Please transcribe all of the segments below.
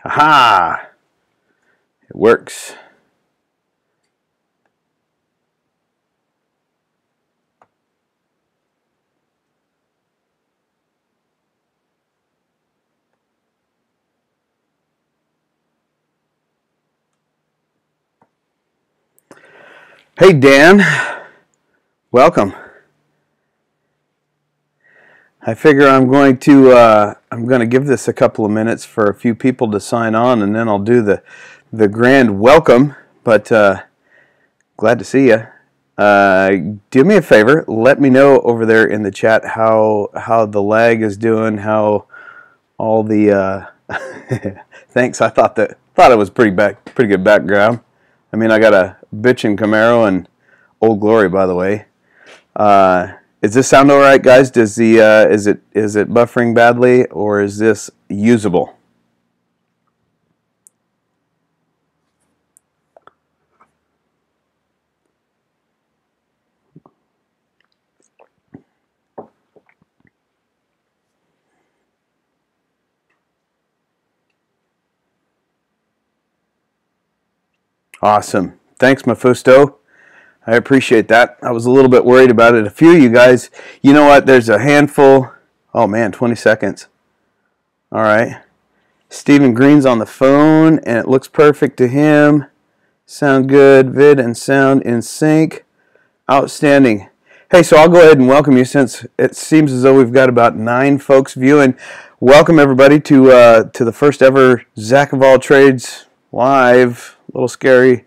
Aha! It works. Hey Dan, welcome. I figure I'm going to give this a couple of minutes for a few people to sign on, and then I'll do the grand welcome. But glad to see you. Do me a favor, let me know over there in the chat how the lag is doing, how all the thanks. I thought it was pretty good background. I mean, I got a bitchin' Camaro and Old Glory, by the way. Does this sound all right, guys? Does the is it buffering badly, or is this usable? Awesome. Thanks, Mephisto. I appreciate that. I was a little bit worried about it. A few of you guys, you know what? There's a handful. Oh, man, 20 seconds. All right. Stephen Green's on the phone, and it looks perfect to him. Sound good. Vid and sound in sync. Outstanding. Hey, so I'll go ahead and welcome you, since it seems as though we've got about 9 folks viewing. Welcome, everybody, to the first ever Zack of All Trades live. A little scary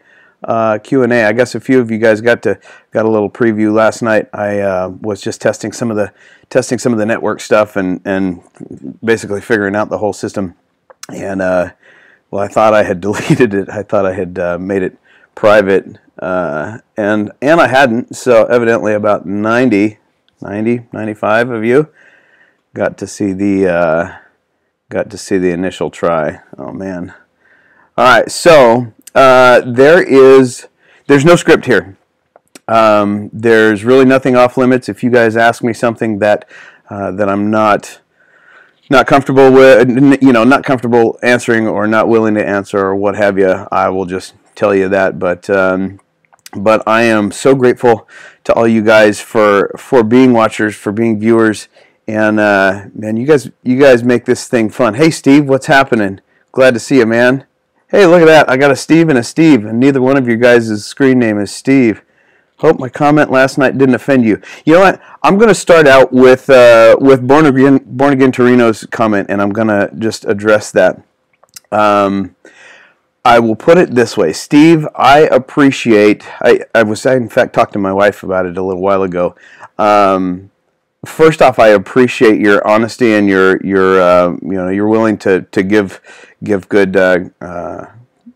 Q&A. I guess a few of you guys got a little preview last night. I was just testing some of the network stuff and basically figuring out the whole system. And well, I thought I had deleted it. I thought I had made it private, and I hadn't. So evidently, about 95 of you got to see the initial try. Oh man! All right, so. There's no script here. There's really nothing off limits. If you guys ask me something that I'm not comfortable with, not comfortable answering or not willing to answer or what have you, I will just tell you that. But I am so grateful to all you guys for being watchers, for being viewers, and man, you guys make this thing fun. Hey Steve, what's happening? Glad to see you, man. Hey, look at that. I got a Steve, and neither one of your guys' screen name is Steve. Hope my comment last night didn't offend you. You know what? I'm going to start out with Born Again Torino's comment, and I'm going to just address that. I will put it this way. Steve, I in fact talked to my wife about it a little while ago. First off, I appreciate your honesty and you're willing to give good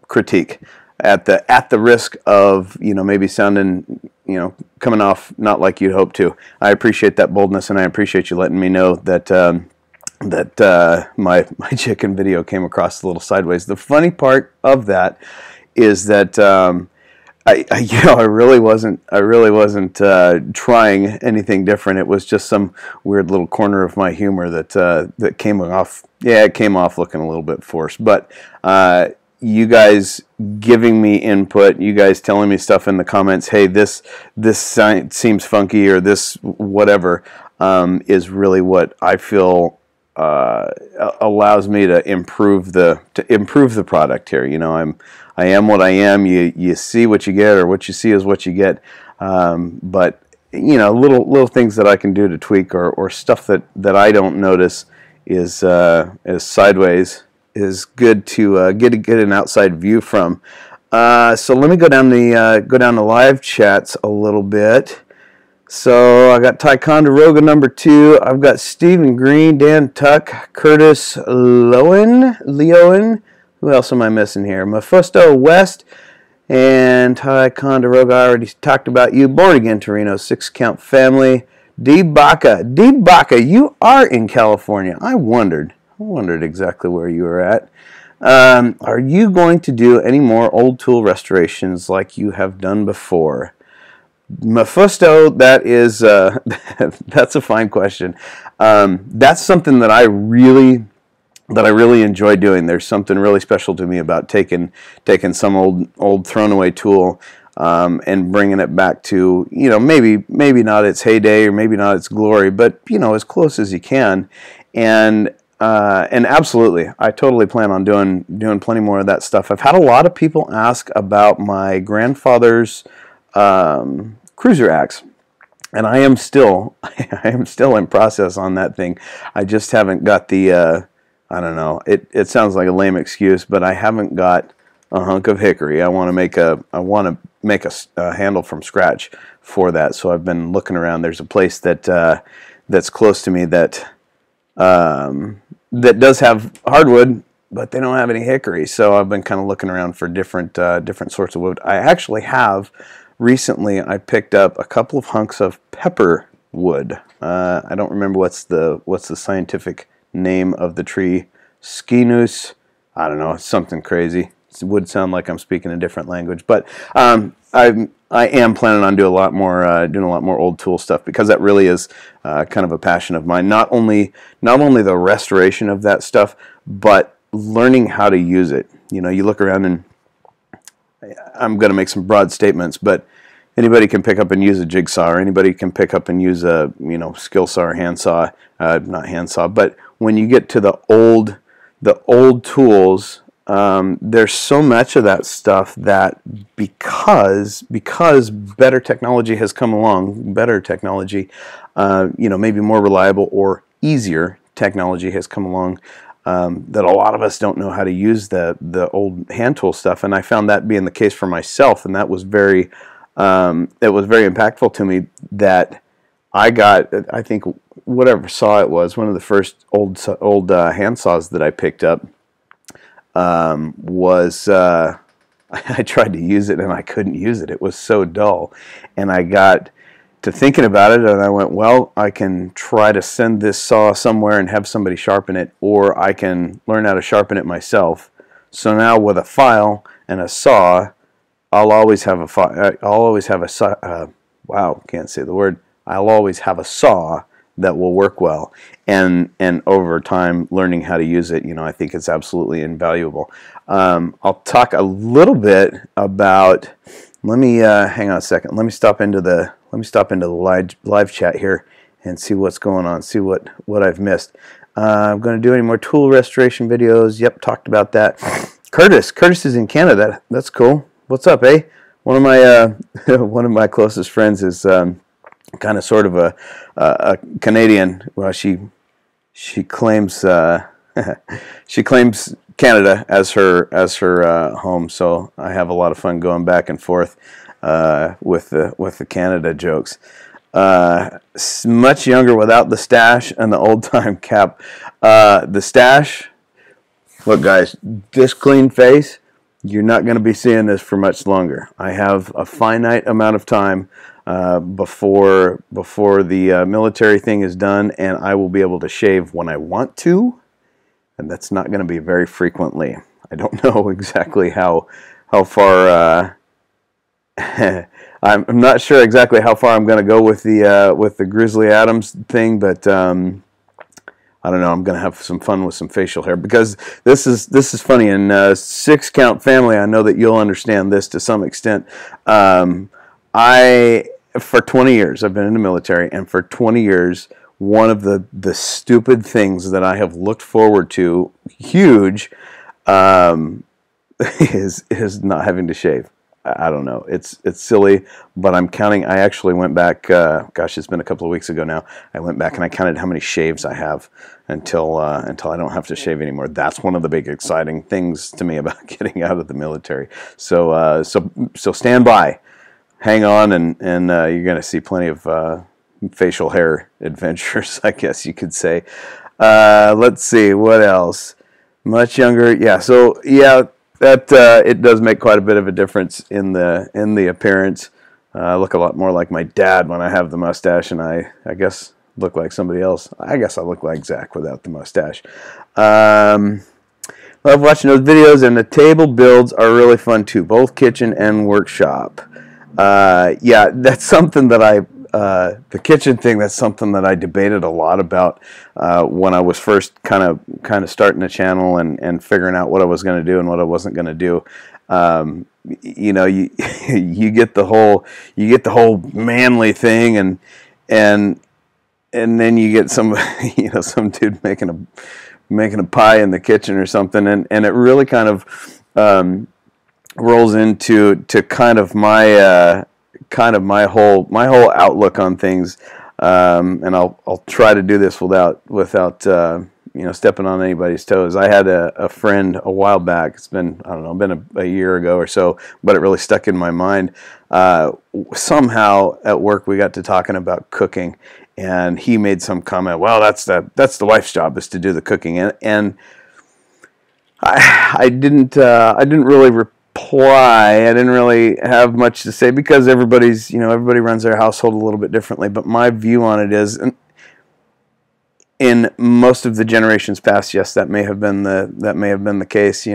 critique at the risk of maybe sounding coming off not like you'd hope to. I appreciate that boldness, and I appreciate you letting me know that my chicken video came across a little sideways. The funny part of that is that I really wasn't trying anything different. It was just some weird little corner of my humor that came off. Yeah, it came off looking a little bit forced. But you guys giving me input, you guys telling me stuff in the comments. Hey, this seems funky, or this whatever, is really what I feel allows me to improve the product here. I am what I am. You see what you get, or what you see is what you get. But little things that I can do to tweak, or stuff that I don't notice is sideways, is good to get an outside view from. So let me go down the live chats a little bit. So I got Ticonderoga number 2. I've got Stephen Green, Dan Tuck, Curtis Leowen. Who else am I missing here? Mephisto West and Ticonderoga. I already talked about you. Born Again Torino, 6 Count Family. D Baca, you are in California. I wondered exactly where you were at. Are you going to do any more old tool restorations like you have done before? Mephisto, that is that's a fine question. That's something that I really that I really enjoy doing. There's something really special to me about taking some old thrown away tool and bringing it back to, you know, maybe not its heyday or maybe not its glory, but, you know, as close as you can. And absolutely, I totally plan on doing plenty more of that stuff. I've had a lot of people ask about my grandfather's cruiser axe. And I am still in process on that thing. I just haven't got the I don't know. It sounds like a lame excuse, but I haven't got a hunk of hickory. I want to make a handle from scratch for that. So I've been looking around. There's a place that that's close to me that that does have hardwood, but they don't have any hickory. So I've been kind of looking around for different sorts of wood. I actually have. Recently, I picked up a couple of hunks of pepper wood. I don't remember what's the scientific name of the tree. Scinus. I don't know. It's something crazy. It would sound like I'm speaking a different language, but I am planning on doing a lot more old tool stuff, because that really is kind of a passion of mine. Not only the restoration of that stuff, but learning how to use it. You know, you look around and I'm going to make some broad statements, but anybody can pick up and use a jigsaw, or anybody can pick up and use a, you know, skill saw or handsaw, not handsaw. But when you get to the old tools, there's so much of that stuff that because better technology has come along, you know, maybe more reliable or easier technology has come along. That a lot of us don't know how to use the old hand tool stuff, and I found that being the case for myself, and that was very impactful to me. That I got, I think, whatever saw it was, one of the first old hand saws that I picked up was I tried to use it and I couldn't use it. It was so dull, and I got to thinking about it, and I went, well, I can try to send this saw somewhere and have somebody sharpen it, or I can learn how to sharpen it myself. So now with a file and a saw, I'll always have a saw that will work well. And over time, learning how to use it, you know, I think it's absolutely invaluable. I'll talk a little bit about. Let me hang on a second. Let me stop into the live chat here and see what's going on. See what I've missed. I'm going to do any more tool restoration videos. Yep, talked about that. Curtis is in Canada. That's cool. What's up, eh? One of my closest friends is kind of sort of a Canadian. Well, she claims she claims Canada as her home. So I have a lot of fun going back and forth with the Canada jokes. Much younger without the stash and the old time cap. The stash. Look, guys, this clean face, you're not going to be seeing this for much longer. I have a finite amount of time before the military thing is done, and I will be able to shave when I want to, and that's not going to be very frequently. I don't know exactly how far. I'm not sure exactly how far I'm going to go with the Grizzly Adams thing, but I don't know. I'm going to have some fun with some facial hair, because this is funny. In 6 Count family, I know that you'll understand this to some extent. For 20 years, I've been in the military, and for 20 years, one of the stupid things that I have looked forward to, huge, is not having to shave. I don't know. It's silly, but I'm counting. I actually went back. Gosh, it's been a couple of weeks ago now. I went back and I counted how many shaves I have until I don't have to shave anymore. That's one of the big exciting things to me about getting out of the military. So stand by, hang on, and you're going to see plenty of facial hair adventures, I guess you could say. Let's see what else. Much younger, yeah. So yeah. That it does make quite a bit of a difference in the appearance. I look a lot more like my dad when I have the mustache, and I guess look like somebody else. I guess I look like Zack without the mustache. Love watching those videos, and the table builds are really fun too, both kitchen and workshop. Yeah, that's something that the kitchen thing, that's something that I debated a lot about when I was first kind of starting the channel and figuring out what I was going to do and what I wasn't going to do. You know, you you get the whole manly thing, and then you get some some dude making a pie in the kitchen or something, and it really kind of rolls into kind of my whole outlook on things, and I'll try to do this without stepping on anybody's toes. I had a friend a while back. It's been, I don't know, been a year ago or so, but it really stuck in my mind. Somehow at work we got to talking about cooking, and he made some comment. Well, that's the wife's job, is to do the cooking, and I didn't really reply. I didn't really have much to say because everybody runs their household a little bit differently. But my view on it is, in most of the generations past, yes, that may have been the case.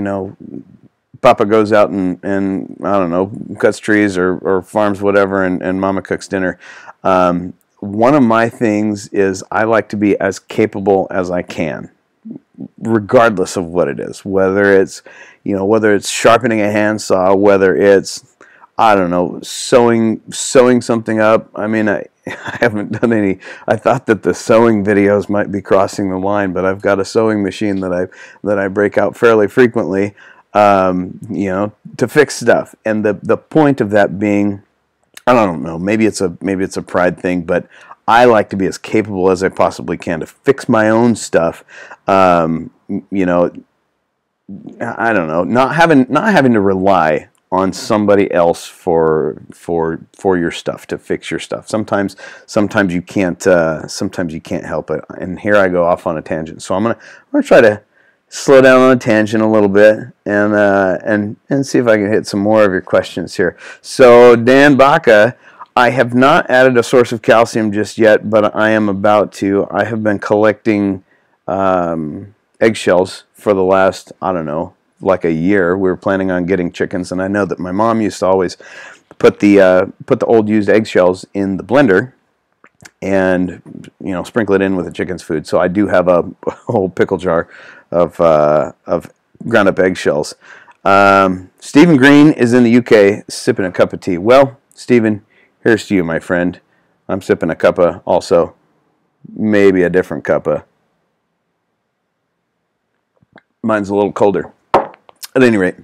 Papa goes out and I don't know, cuts trees or farms whatever, and Mama cooks dinner. One of my things is I like to be as capable as I can, regardless of what it is. Whether it's sharpening a handsaw, whether it's, I don't know, sewing something up. I mean, I haven't done any. I thought that the sewing videos might be crossing the line, but I've got a sewing machine that I break out fairly frequently, to fix stuff. And the point of that being, I don't know, maybe it's a pride thing, but I like to be as capable as I possibly can to fix my own stuff. I don't know, not having to rely on somebody else for your stuff, to fix your stuff. Sometimes you can't help it. And here I go off on a tangent. So I'm gonna try to slow down on a tangent a little bit and see if I can hit some more of your questions here. So Dan Baca, I have not added a source of calcium just yet, but I am about to. I have been collecting eggshells for the last, I don't know, like a year. We were planning on getting chickens, and I know that my mom used to always put the old used eggshells in the blender and sprinkle it in with the chicken's food. So I do have a whole pickle jar of ground up eggshells. Stephen Green is in the UK sipping a cup of tea. Well, Stephen, here's to you, my friend. I'm sipping a cuppa also, maybe a different cuppa. Mine's a little colder. At any rate,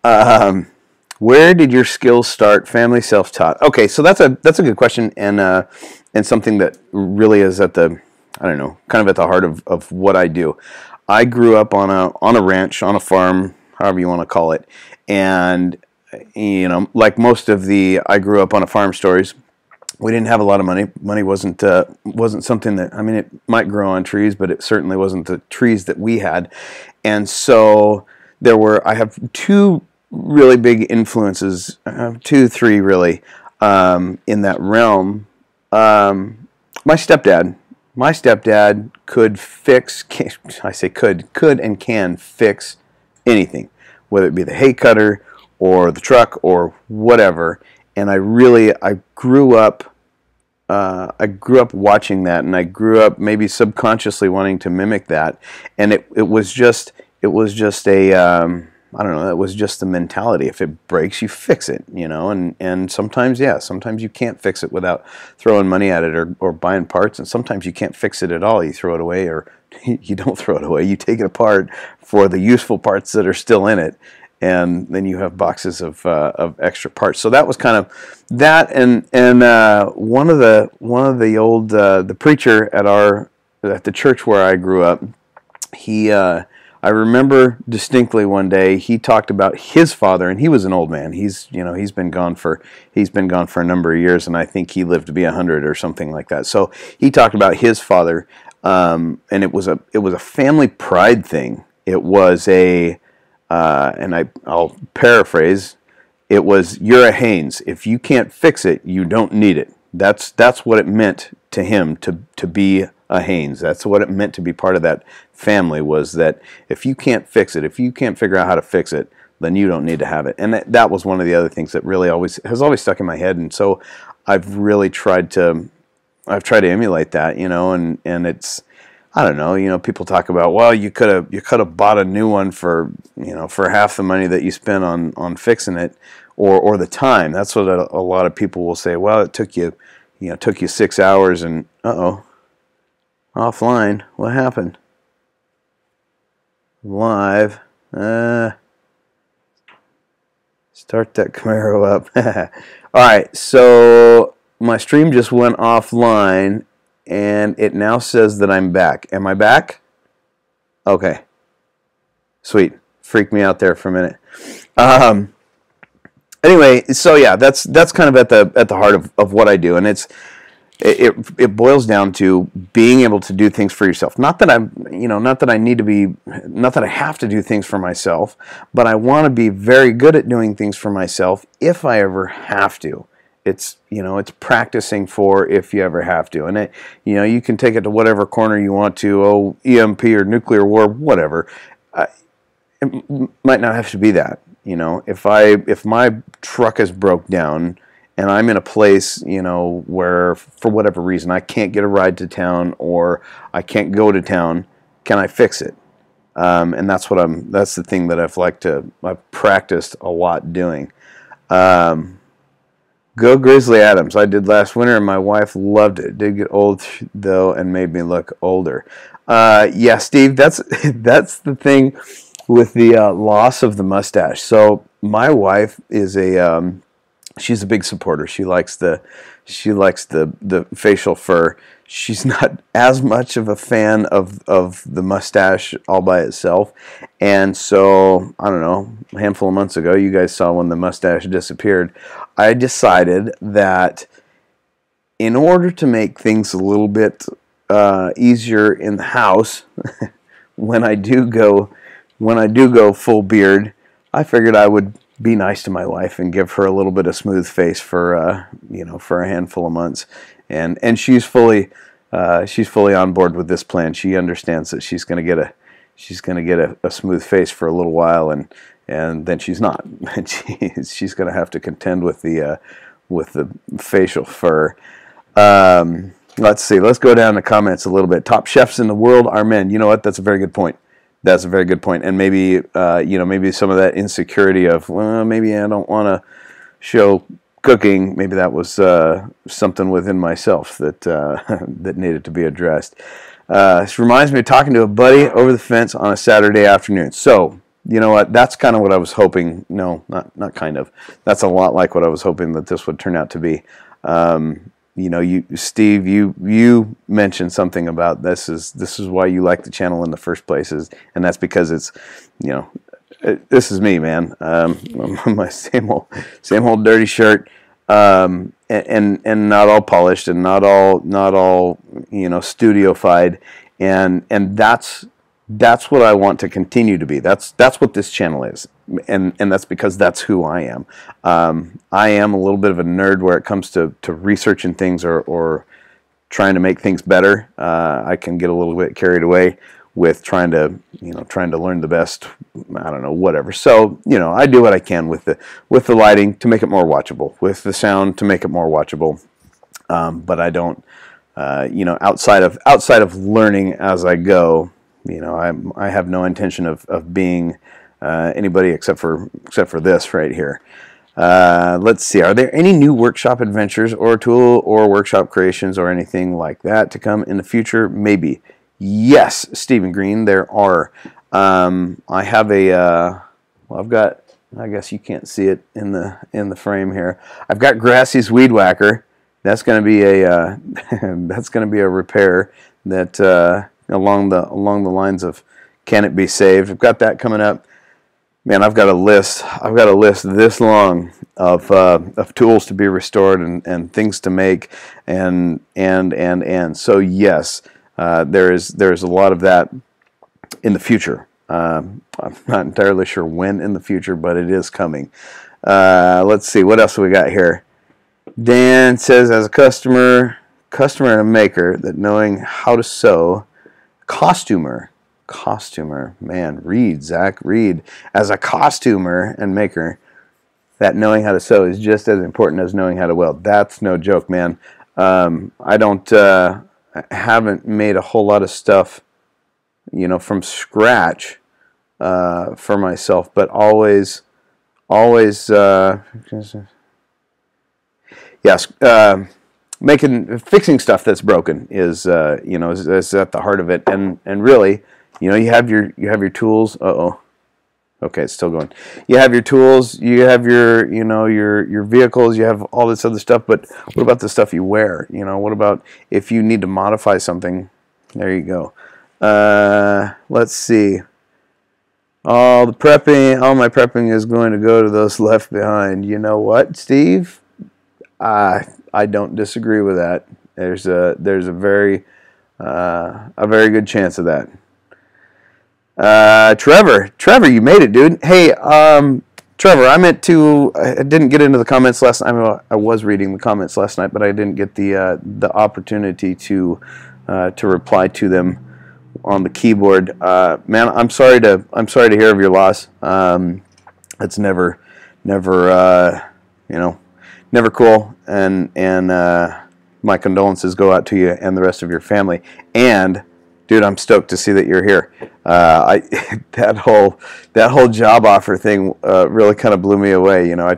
where did your skills start? Family, self-taught. Okay, so that's a good question, and something that really is at the, I don't know, kind of at the heart of what I do. I grew up on a ranch, on a farm, however you want to call it, and like most of the I grew up on a farm stories, we didn't have a lot of money. Money wasn't something that, I mean, it might grow on trees, but it certainly wasn't the trees that we had, and so I have two really big influences, three really, in that realm. My stepdad could fix, I say could and can fix anything, whether it be the hay cutter or the truck or whatever. And I grew up watching that, and I grew up maybe subconsciously wanting to mimic that. And it was just a, I don't know, it was just the mentality. If it breaks, you fix it, and sometimes you can't fix it without throwing money at it or buying parts, and sometimes you can't fix it at all. You throw it away, or you don't throw it away. You take it apart for the useful parts that are still in it, and then you have boxes of extra parts. So that was kind of that, and one of the old the preacher at the church where I grew up, I remember distinctly one day he talked about his father, and he was an old man. He's been gone for a number of years, and I think he lived to be 100 or something like that. So he talked about his father, and it was a family pride thing. It was I'll paraphrase. It was, you're a Haynes. If you can't fix it, you don't need it. That's what it meant to him to be a Haynes. That's what it meant to be part of that family, was that if you can't fix it, if you can't figure out how to fix it, then you don't need to have it. And that was one of the other things that really has always stuck in my head. And so I've really tried to emulate that, and it's, I don't know, people talk about, well, you could have bought a new one for, for half the money that you spent on fixing it, or the time. That's what a lot of people will say. Well, it took you 6 hours, and offline. What happened? Live. Start that Camaro up. All right, so my stream just went offline, and it now says that I'm back. Am I back? Okay. Sweet. Freaked me out there for a minute. Anyway, so yeah, that's kind of at the heart of what I do, and it boils down to being able to do things for yourself. Not that not that I have to do things for myself, but I want to be very good at doing things for myself if I ever have to. It's practicing for if you ever have to, and you can take it to whatever corner you want to. EMP or nuclear war, whatever. It might not have to be that. If my truck is broke down and I'm in a place, where for whatever reason I can't get a ride to town or I can't go to town, can I fix it? And that's the thing that I've practiced a lot doing. Go Grizzly Adams. I did last winter and my wife loved it. Did get old though and made me look older. Yeah, Steve, that's the thing with the loss of the mustache. So my wife is she's a big supporter. She likes the facial fur. She's not as much of a fan of the mustache all by itself. And so, I don't know, a handful of months ago, you guys saw when the mustache disappeared, I decided that in order to make things a little bit easier in the house, when I do go full beard, I figured I would be nice to my wife and give her a little bit of smooth face for for a handful of months, and she's fully on board with this plan. She understands that she's going to get a smooth face for a little while, and then she's not. She's going to have to contend with the facial fur. Let's see. Let's go down to comments a little bit. Top chefs in the world are men. You know what? That's a very good point. That's a very good point. And maybe maybe some of that insecurity of, well, maybe I don't want to show cooking. Maybe that was something within myself that that needed to be addressed. This reminds me of talking to a buddy over the fence on a Saturday afternoon. So, you know what? That's kind of what I was hoping. No, not kind of. That's a lot like what I was hoping that this would turn out to be. Steve, you mentioned something about this is why you like the channel in the first place, and that's because it's, this is me, man. My same old dirty shirt, and not all polished and not all studiofied, and that's what I want to continue to be. That's what this channel is, and that's because that's who I am. I am a little bit of a nerd where it comes to researching things or trying to make things better. I can get a little bit carried away with trying to learn the best. I don't know, whatever. So I do what I can with the lighting to make it more watchable, with the sound to make it more watchable. But I don't, outside of learning as I go. I have no intention of being anybody except for this right here. Let's see. Are there any new workshop adventures or tool or workshop creations or anything like that to come in the future? Maybe. Yes, Stephen Green, there are. I have I've got. I guess you can't see it in the frame here. I've got Grassy's Weed Whacker. That's going to be a repair that. Along the lines of, can it be saved? I've got that coming up. Man, I've got a list this long of tools to be restored and things to make and so yes, there's a lot of that in the future. I'm not entirely sure when in the future, but it is coming. Let's see, what else we got here? Dan says, as a customer and a maker, that knowing how to sew. Costumer, man, Zack, as a costumer and maker, that knowing how to sew is just as important as knowing how to weld. That's no joke, man. I don't haven't made a whole lot of stuff, from scratch for myself, but always, yes, fixing stuff that's broken is at the heart of it, and really, you have your tools. Okay, it's still going. You have your tools, you have your vehicles, you have all this other stuff, but what about the stuff you wear? What about if you need to modify something? There you go. Let's see. All my prepping is going to go to those left behind. You know what, Steve? I don't disagree with that. There's a very good chance of that. Trevor, you made it, dude. Hey, Trevor, I didn't get into the comments last night. I was reading the comments last night, but I didn't get the opportunity to reply to them on the keyboard. Man, I'm sorry to hear of your loss. It's never cool, and my condolences go out to you and the rest of your family. And dude, I'm stoked to see that you're here. That whole job offer thing really kind of blew me away. I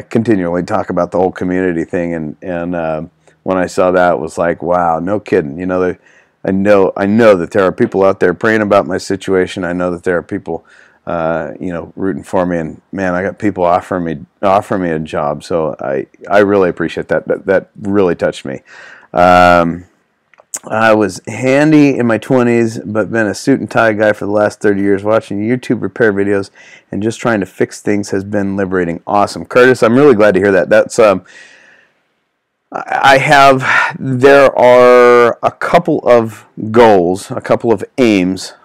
continually talk about the whole community thing, and when I saw that, it was like, wow, no kidding. I know that there are people out there praying about my situation. I know that there are people, rooting for me, and man, I got people offering me a job. So I really appreciate that. That really touched me. I was handy in my 20s, but been a suit and tie guy for the last 30 years. Watching YouTube repair videos and just trying to fix things has been liberating. Awesome. Curtis, I'm really glad to hear that. That's there are a couple of goals, a couple of aims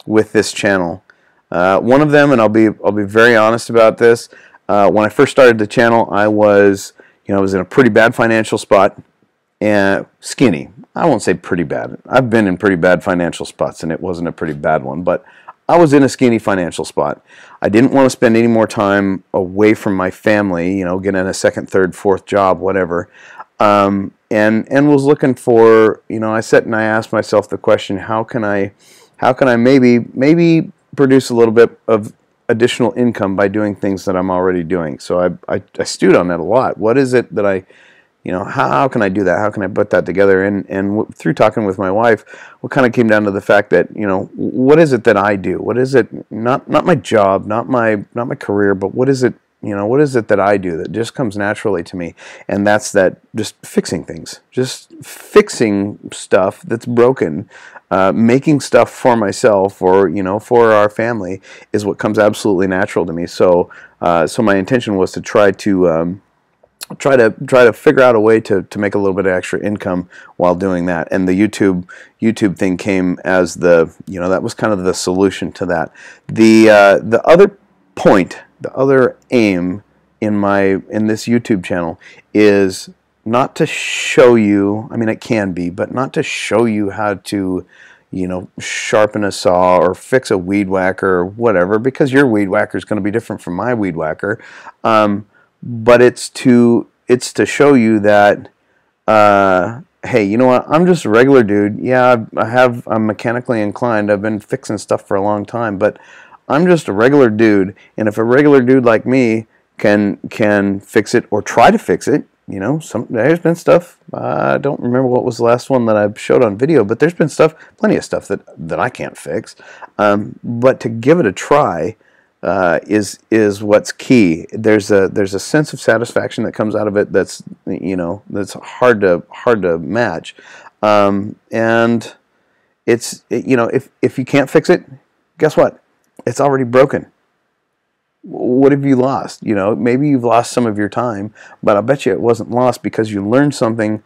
with this channel. One of them, and I'll be very honest about this. When I first started the channel, I was in a pretty bad financial spot. And skinny. I won't say pretty bad. I've been in pretty bad financial spots, and it wasn't a pretty bad one, but I was in a skinny financial spot. I didn't want to spend any more time away from my family, getting a second, third, fourth job, whatever. And was looking for, I sat and I asked myself the question, how can I maybe produce a little bit of additional income by doing things that I'm already doing? So I stewed on that a lot. What is it that how can I do that? How can I put that together? And through talking with my wife, we kind of came down to the fact that, what is it that I do? What is it, not my job, not my career, but what is it, what is it that I do that just comes naturally to me? And that's just fixing things, just fixing stuff that's broken, making stuff for myself or, for our family is what comes absolutely natural to me. So my intention was to try to figure out a way to make a little bit of extra income while doing that, and the YouTube thing came as that was kind of the solution to that. The other point, the other aim in this YouTube channel is not to show you. I mean, it can be, but not to show you how to sharpen a saw or fix a weed whacker or whatever, because your weed whacker is going to be different from my weed whacker. But it's to show you that, hey, you know what? I'm just a regular dude. Yeah, I'm mechanically inclined. I've been fixing stuff for a long time, but I'm just a regular dude. And if a regular dude like me can fix it or try to fix it, there's been stuff. I don't remember what was the last one that I showed on video, but there's been plenty of stuff that I can't fix. But to give it a try. Is what's key. There's a sense of satisfaction that comes out of it that's hard to match, and it's if you can't fix it, guess what? It's already broken. What have you lost? Maybe you've lost some of your time, but I bet you it wasn't lost because you learned something,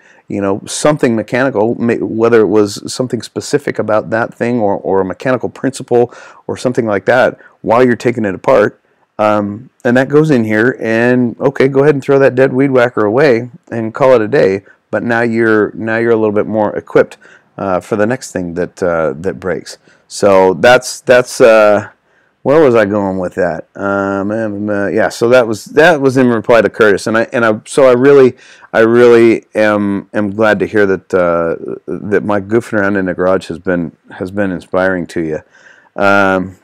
something mechanical, whether it was something specific about that thing or a mechanical principle or something like that while you're taking it apart. And that goes in here, and okay, go ahead and throw that dead weed whacker away and call it a day. But now you're a little bit more equipped for the next thing that breaks. So that's where was I going with that? Yeah, so that was in reply to Curtis, and I really am glad to hear that that my goofing around in the garage has been inspiring to you.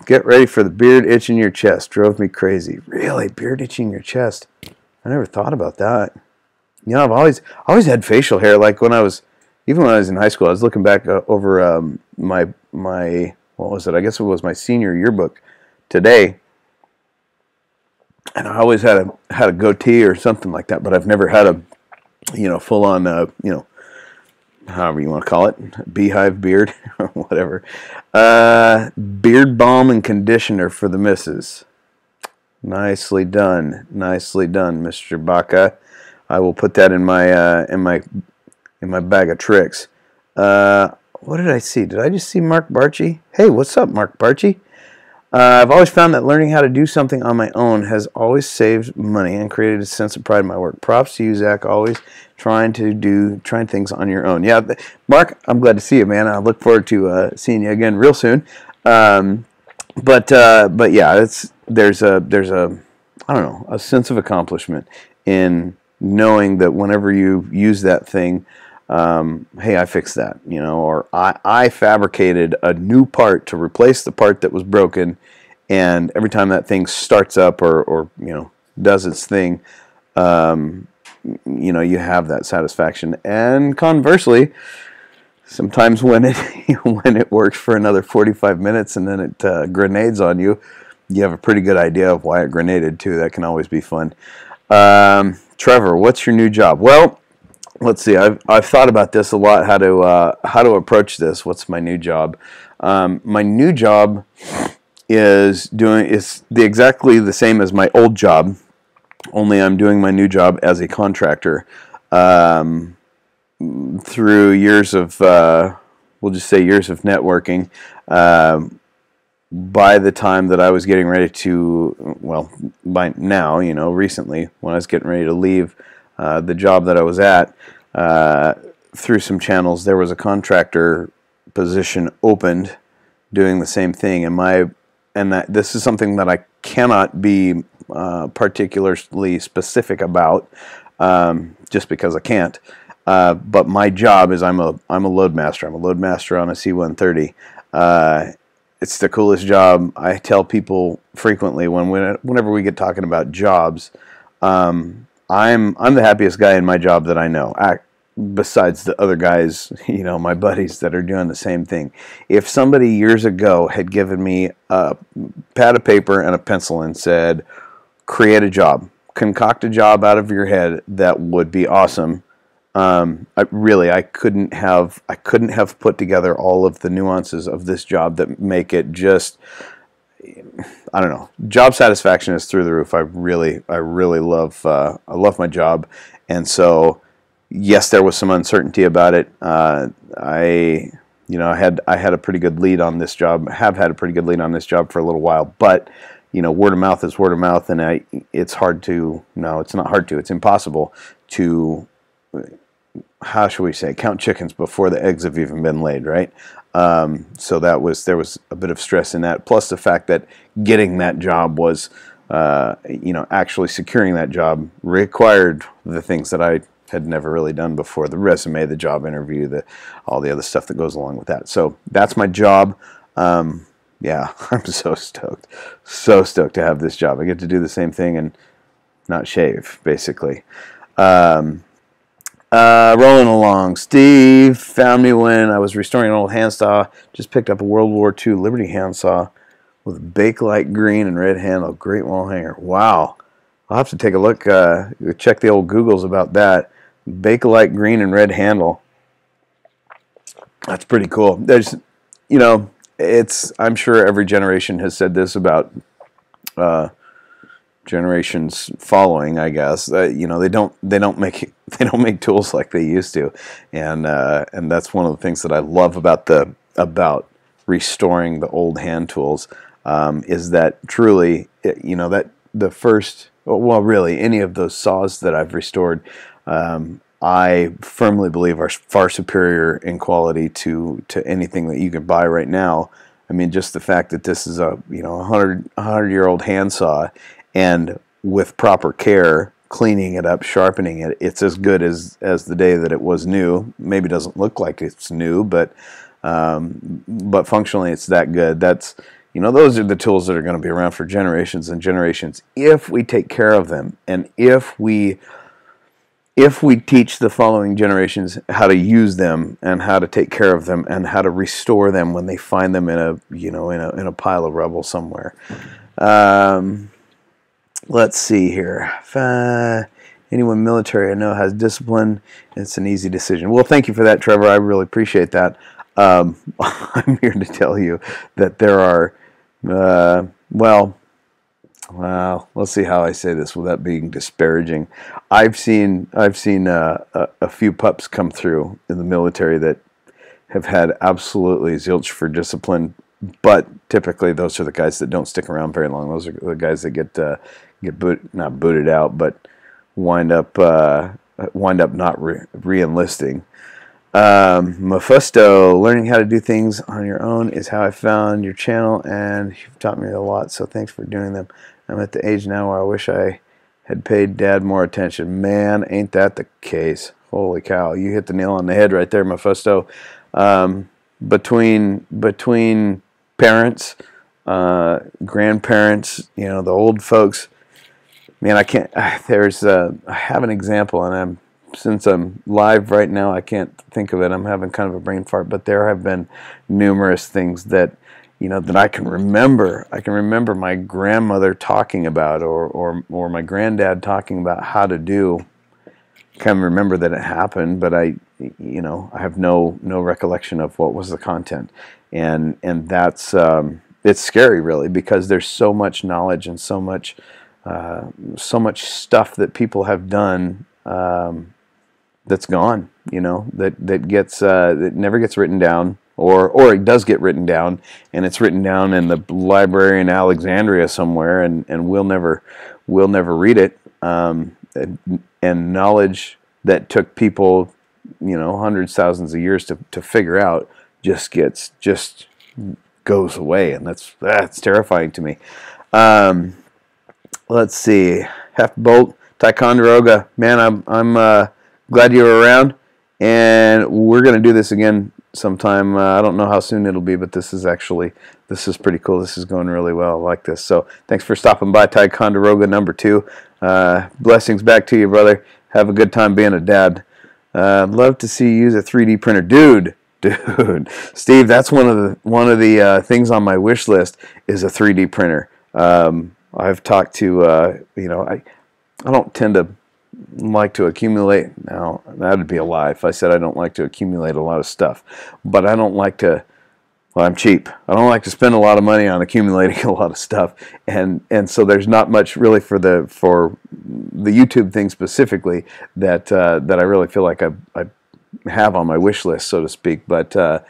Get ready for the beard itch in your chest. Drove me crazy. Really, beard itching your chest? I never thought about that. You know, I've always had facial hair. Like even when I was in high school, I was looking back over my what was it? I guess it was my senior yearbook today, and I always had a goatee or something like that. But I've never had a full on however you want to call it, beehive beard or whatever. Beard balm and conditioner for the missus. Nicely done, Mr. Baca. I will put that in my bag of tricks. What did I see? Did I just see Mark Barchi? Hey, what's up, Mark Barchi? I've always found that learning how to do something on my own has always saved money and created a sense of pride in my work. Props to you, Zack, always trying things on your own. Yeah, Mark, I'm glad to see you, man. I look forward to seeing you again real soon. But yeah, there's a I don't know, a sense of accomplishment in knowing that whenever you use that thing, hey, I fixed that, or I fabricated a new part to replace the part that was broken, and every time that thing starts up or does its thing, you have that satisfaction. And conversely, sometimes when it works for another 45 minutes and then it grenades on you, you have a pretty good idea of why it grenaded too. That can always be fun. Trevor, what's your new job? Well, let's see. I've thought about this a lot. How to approach this? What's my new job? My new job is exactly the same as my old job, only I'm doing my new job as a contractor. Through years of we'll just say years of networking. By the time that I was getting ready to, well, by now, recently when I was getting ready to leave the job that I was at, through some channels, there was a contractor position opened doing the same thing. This is something that I cannot be particularly specific about, just because I can't. But my job is I'm a load master. I'm a load master on a C-130. It's the coolest job. I tell people frequently whenever we get talking about jobs, I'm the happiest guy in my job that I know. Besides the other guys, my buddies that are doing the same thing. If somebody years ago had given me a pad of paper and a pencil and said, create a job, concoct a job out of your head that would be awesome, I couldn't have put together all of the nuances of this job that make it just, I don't know. Job satisfaction is through the roof. I really love my job, and so yes, there was some uncertainty about it. I had a pretty good lead on this job. Have had a pretty good lead on this job for a little while, but word of mouth is word of mouth, and it's hard to. No, it's not hard to. It's impossible to. How should we say, count chickens before the eggs have even been laid, right? So there was a bit of stress in that, plus the fact that getting that job was, actually securing that job required the things that I had never really done before: the resume, the job interview, all the other stuff that goes along with that. So that's my job. Yeah, I'm so stoked to have this job. I get to do the same thing and not shave, basically. Rolling along. Steve found me when I was restoring an old handsaw. Just picked up a World War II Liberty handsaw with a Bakelite green and red handle. Great wall hanger. Wow. I'll have to take a look, check the old Googles about that. Bakelite green and red handle. That's pretty cool. There's, I'm sure every generation has said this about generations following, I guess. They don't make tools like they used to, and that's one of the things that I love about restoring the old hand tools, is that truly, that the first, well, really any of those saws that I've restored, I firmly believe are far superior in quality to anything that you can buy right now. I mean, just the fact that this is a 100-year-old handsaw, and with proper care, cleaning it up, sharpening it, it's as good as the day that it was new. Maybe it doesn't look like it's new, but functionally it's that good. That's, those are the tools that are going to be around for generations and generations if we take care of them, and if we teach the following generations how to use them and how to take care of them and how to restore them when they find them in a pile of rubble somewhere. Let's see here. Anyone military I know has discipline. It's an easy decision. Well, thank you for that, Trevor. I really appreciate that. I'm here to tell you that there are, well, let's see how I say this without being disparaging. I've seen a few pups come through in the military that have had absolutely zilch for discipline, but typically those are the guys that don't stick around very long. Those are the guys that get not booted out, but wind up not re-enlisting. Mephisto, learning how to do things on your own is how I found your channel, and you've taught me a lot, so thanks for doing them. I'm at the age now where I wish I had paid Dad more attention. Man, ain't that the case. Holy cow, you hit the nail on the head right there, Mephisto. Between parents, grandparents, the old folks, man, I can't, I have an example, and since I'm live right now, I can't think of it. I'm having kind of a brain fart, but there have been numerous things that, that I can remember. I can remember my grandmother talking about, or my granddad talking about how to do. Can remember that it happened, but I have no recollection of what was the content, and that's it's scary, really, because there's so much knowledge and so much stuff that people have done that's gone, that never gets written down, or it does get written down, and it's written down in the library in Alexandria somewhere, and we'll never read it. And knowledge that took people, hundreds, thousands of years to figure out just goes away, and that's terrifying to me. Let's see, Hefbolt, Ticonderoga, man, I'm glad you were around, and we're gonna do this again sometime. I don't know how soon it'll be, but this is pretty cool. This is going really well. I like this. So thanks for stopping by, Ticonderoga number 2. Blessings back to you, brother. Have a good time being a dad. Love to see you use a 3D printer, dude. Steve, that's one of the things on my wish list is a 3D printer. I've talked to I don't tend to like to accumulate. Now that would be a lie if I said I don't like to accumulate a lot of stuff, but I don't like to. Well, I'm cheap. I don't like to spend a lot of money on accumulating a lot of stuff, and so there's not much really for the YouTube thing specifically that I really feel like I have on my wish list, so to speak. But a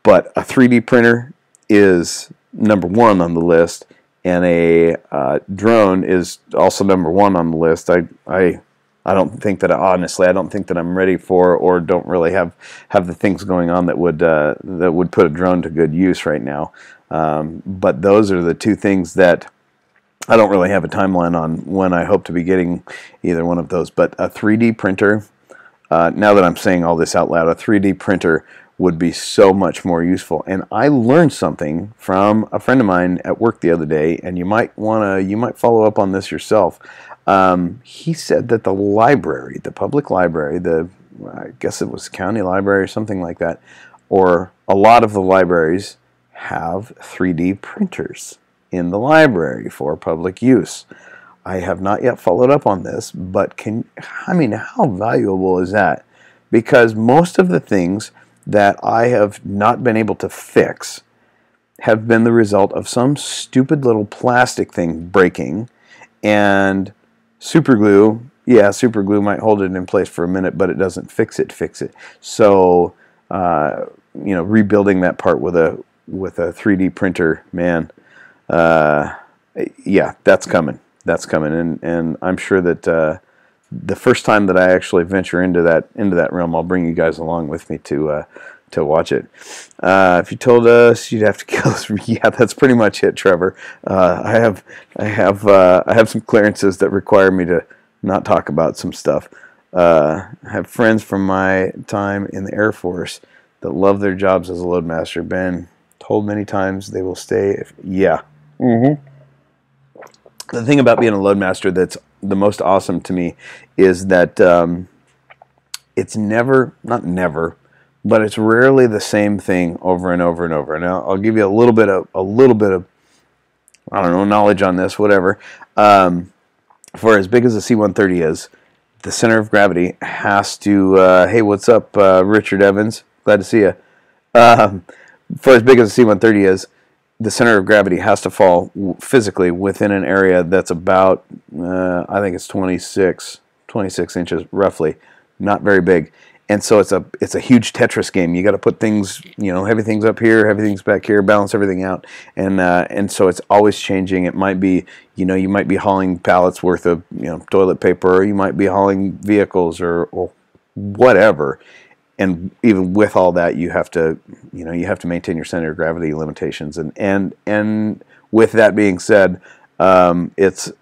3D printer is number 1 on the list, and a drone is also number 1 on the list. I don't think that honestly, I don't think that I'm ready for, or don't really have the things going on that would put a drone to good use right now. But those are the 2 things that I don't really have a timeline on when I hope to be getting either one of those. But a 3D printer, now that I'm saying all this out loud, a 3D printer would be so much more useful. And I learned something from a friend of mine at work the other day, and you might follow up on this yourself. He said that the library, the public library, I guess it was county library or something like that, or a lot of the libraries have 3D printers in the library for public use. I have not yet followed up on this, but how valuable is that? Because most of the things that I have not been able to fix have been the result of some stupid little plastic thing breaking, and super glue might hold it in place for a minute, but it doesn't fix it. So, rebuilding that part with a 3D printer, man, yeah, that's coming. And I'm sure that the first time that I actually venture into that realm, I'll bring you guys along with me to to watch it. If you told us you'd have to kill us, yeah, that's pretty much it, Trevor. I have some clearances that require me to not talk about some stuff. I have friends from my time in the Air Force that love their jobs as a loadmaster. Been told many times they will stay. Yeah. Mm-hmm. The thing about being a loadmaster that's the most awesome to me is that it's not never, but it's rarely the same thing over and over and over. And I'll give you a little bit of I don't know, knowledge on this, whatever. For as big as the C-130 is, the center of gravity has to. Hey, what's up, Richard Evans? Glad to see you. For as big as the C-130 is, the center of gravity has to fall physically within an area that's about, I think it's 26 inches roughly, not very big. And so it's a huge Tetris game. You got to put things, heavy things up here, heavy things back here, balance everything out, and so it's always changing. It might be, you might be hauling pallets worth of, toilet paper, or you might be hauling vehicles or whatever. And even with all that, you have to maintain your center of gravity limitations. And with that being said, it's,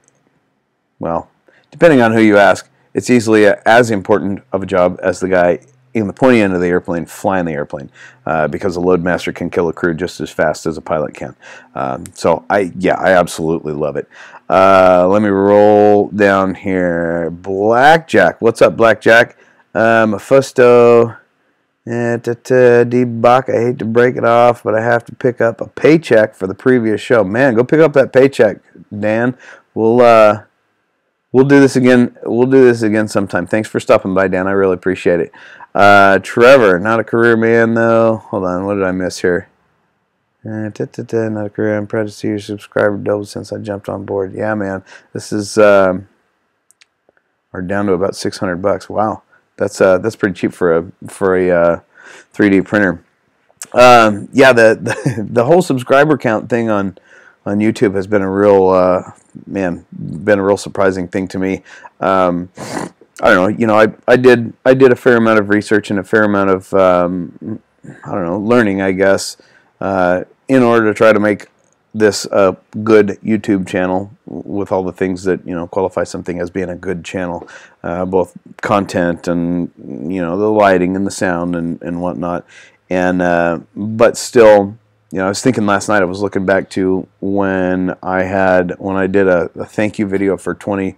well, depending on who you ask, it's easily as important of a job as the guy in the pointy end of the airplane flying the airplane, because a loadmaster can kill a crew just as fast as a pilot can. So I absolutely love it. Let me roll down here. Blackjack, what's up, Blackjack? Mephisto. D-Buck, I hate to break it off, but I have to pick up a paycheck for the previous show. Man, go pick up that paycheck, Dan. We'll do this again. We'll do this again sometime. Thanks for stopping by, Dan. I really appreciate it. Trevor, not a career man though. Hold on, what did I miss here? Not a career. I'm proud to see your subscriber doubled since I jumped on board. Yeah, man. This is we're down to about $600. Wow. That's pretty cheap for a 3D printer. Yeah, the whole subscriber count thing on YouTube has been a real surprising thing to me. I don't know. I did a fair amount of research and a fair amount of learning, I guess, in order to try to make this a good YouTube channel with all the things that qualify something as being a good channel, both content and the lighting and the sound and whatnot. And but still, I was thinking last night. I was looking back to when I did a thank you video for 20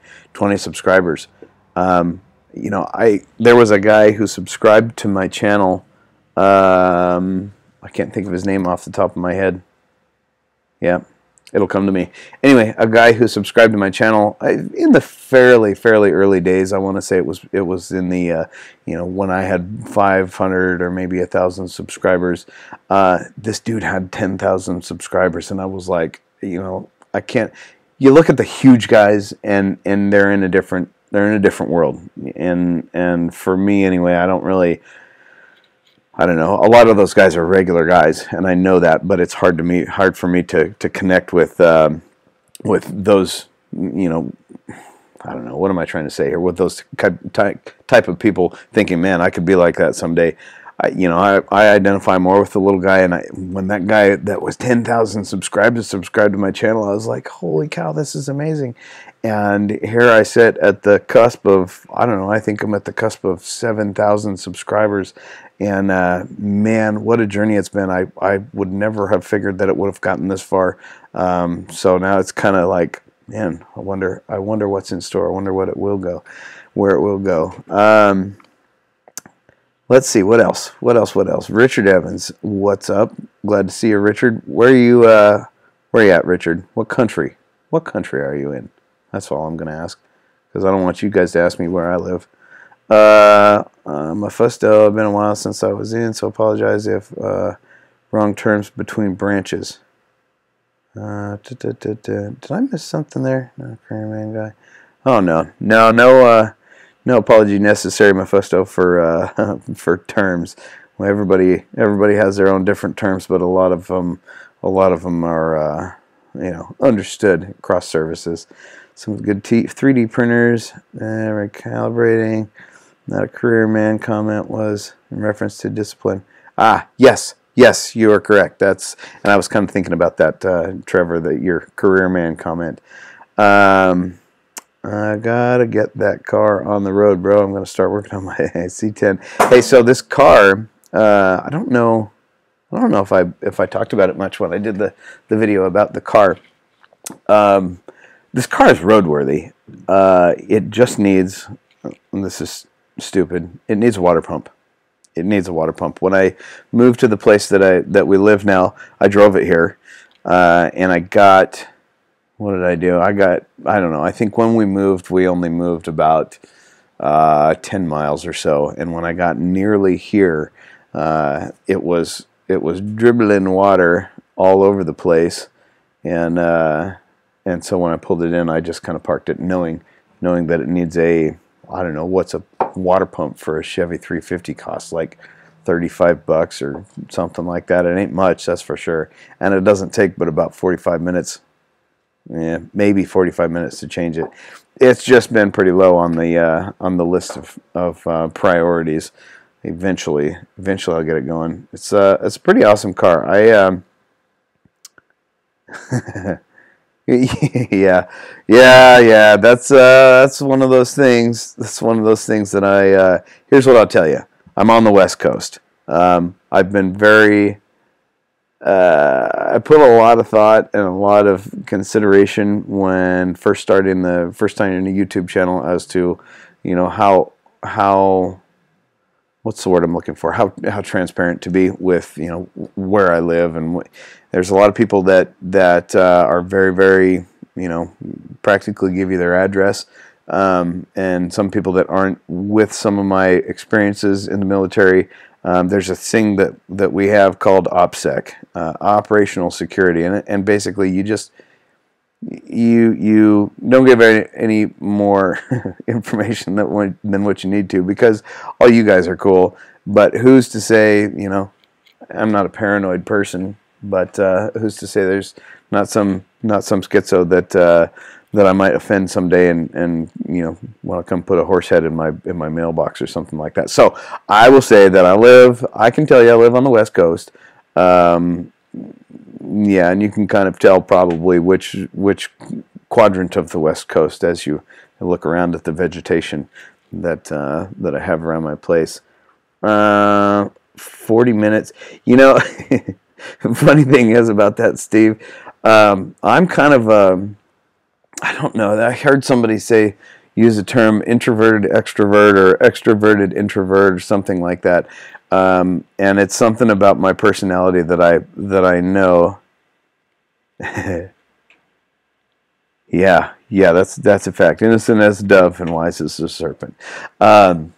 subscribers. There was a guy who subscribed to my channel. I can't think of his name off the top of my head. Yeah, it'll come to me. Anyway, a guy who subscribed to my channel in the fairly early days. I want to say it was in the when I had 500 or maybe 1,000 subscribers. This dude had 10,000 subscribers, and I was like, I can't. You look at the huge guys, and they're in a different world. And for me anyway, I don't know. A lot of those guys are regular guys, and I know that, but it's hard for me to connect with those. I don't know. What am I trying to say here? With those type of people, thinking, man, I could be like that someday. I identify more with the little guy, and when that guy that was 10,000 subscribed to my channel, I was like, holy cow, this is amazing. And here I sit at the cusp of, I don't know, I think I'm at the cusp of 7,000 subscribers. And man, what a journey it's been. I would never have figured that it would have gotten this far. So now it's kind of like, man, I wonder what's in store. I wonder where it will go. Let's see, what else? Richard Evans, what's up? Glad to see you, Richard. Where are you at, Richard? What country are you in? That's all I'm going to ask, because I don't want you guys to ask me where I live. Mephisto, been a while since I was in, so apologize if wrong terms between branches. Did I miss something there? No, career man guy. Oh no apology necessary, Mephisto, for terms. Well, everybody has their own different terms, but a lot of them are understood across services. Some good 3D printers, recalibrating. Not a career man comment was in reference to discipline. Yes, yes, you are correct. And I was kind of thinking about that, Trevor, that your career man comment. Um, I gotta get that car on the road, bro. I'm gonna start working on my C10. Hey, so this car, I don't know. I don't know if I talked about it much when I did the video about the car. Um, this car is roadworthy. It just needs, and this is stupid, it needs a water pump. It needs a water pump. When I moved to the place that we live now, I drove it here, and I got, what did I do? I don't know. I think when we moved, we only moved about 10 miles or so, and when I got nearly here, it was dribbling water all over the place, and so when I pulled it in, I just kind of parked it, knowing that it needs a, I don't know, what's a water pump for a Chevy 350 costs, like $35 or something like that. It ain't much, that's for sure, and it doesn't take but about 45 minutes. Yeah, maybe 45 minutes to change it. It's just been pretty low on the list of priorities. Eventually I'll get it going. It's a pretty awesome car. Yeah. That's one of those things. That's one of those things that here's what I'll tell you. I'm on the West Coast. I've been very. I put a lot of thought and a lot of consideration when first starting the first time in a YouTube channel as to, how what's the word I'm looking for? How transparent to be with where I live, and there's a lot of people that are very, very practically give you their address, and some people that aren't. With some of my experiences in the military, there's a thing that we have called OPSEC, operational security, and basically you don't give any more information than what you need to, because all you guys are cool. But who's to say, I'm not a paranoid person, but who's to say there's not some schizo that I might offend someday, and want to come put a horse head in my mailbox or something like that. So I will say that I can tell you I live on the West Coast. Yeah, and you can kind of tell probably which quadrant of the West Coast as you look around at the vegetation that I have around my place. 40 minutes. Funny thing is about that, Steve. I'm kind of I don't know. I heard somebody use the term introverted extrovert or extroverted introvert or something like that. And it's something about my personality that I know. Yeah, that's a fact. Innocent as a dove and wise as a serpent. I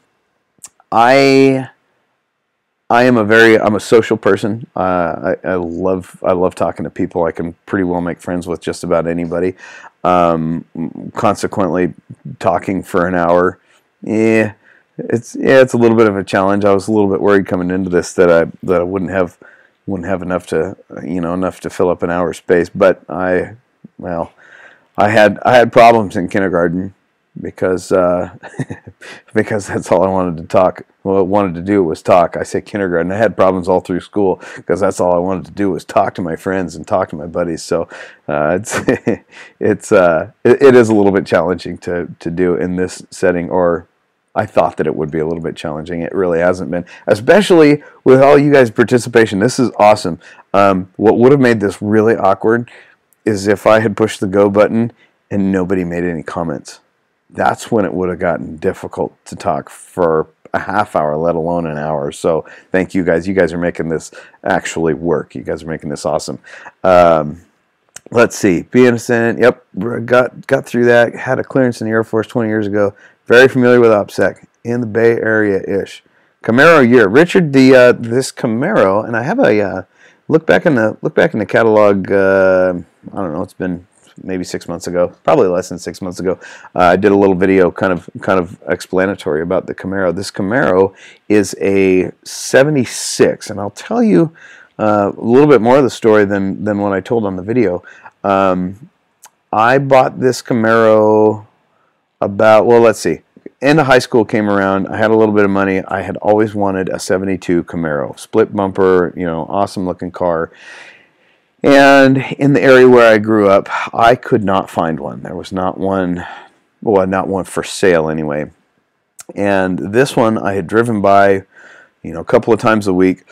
am I'm a social person. I love talking to people. I can pretty well make friends with just about anybody. Consequently, talking for an hour, it's a little bit of a challenge. I was a little bit worried coming into this that I wouldn't have enough to fill up an hour space. But I had problems in kindergarten because because that's all I wanted to do was talk. I say kindergarten. I had problems all through school because that's all I wanted to do was talk to my friends and talk to my buddies. So it is a little bit challenging to do in this setting, or I thought that it would be a little bit challenging. It really hasn't been, especially with all you guys' participation. This is awesome. What would have made this really awkward is if I had pushed the go button and nobody made any comments. That's when it would have gotten difficult to talk for a half hour, let alone an hour. So thank you guys. You guys are making this actually work. You guys are making this awesome. Let's see. Be innocent. Yep. Got through that. Had a clearance in the Air Force 20 years ago. Very familiar with OPSEC in the Bay Area-ish. Camaro year. Richard, this Camaro, and I have a look back in the catalog. I don't know. It's been maybe 6 months ago, probably less than 6 months ago. I did a little video kind of explanatory about the Camaro. This Camaro is a 76, and I'll tell you a little bit more of the story than what I told on the video. I bought this Camaro about, well, let's see. end of high school came around. I had a little bit of money. I had always wanted a 72 Camaro. Split bumper, awesome looking car. And in the area where I grew up, I could not find one. There was not one, well, not one for sale anyway. And this one I had driven by, a couple of times a week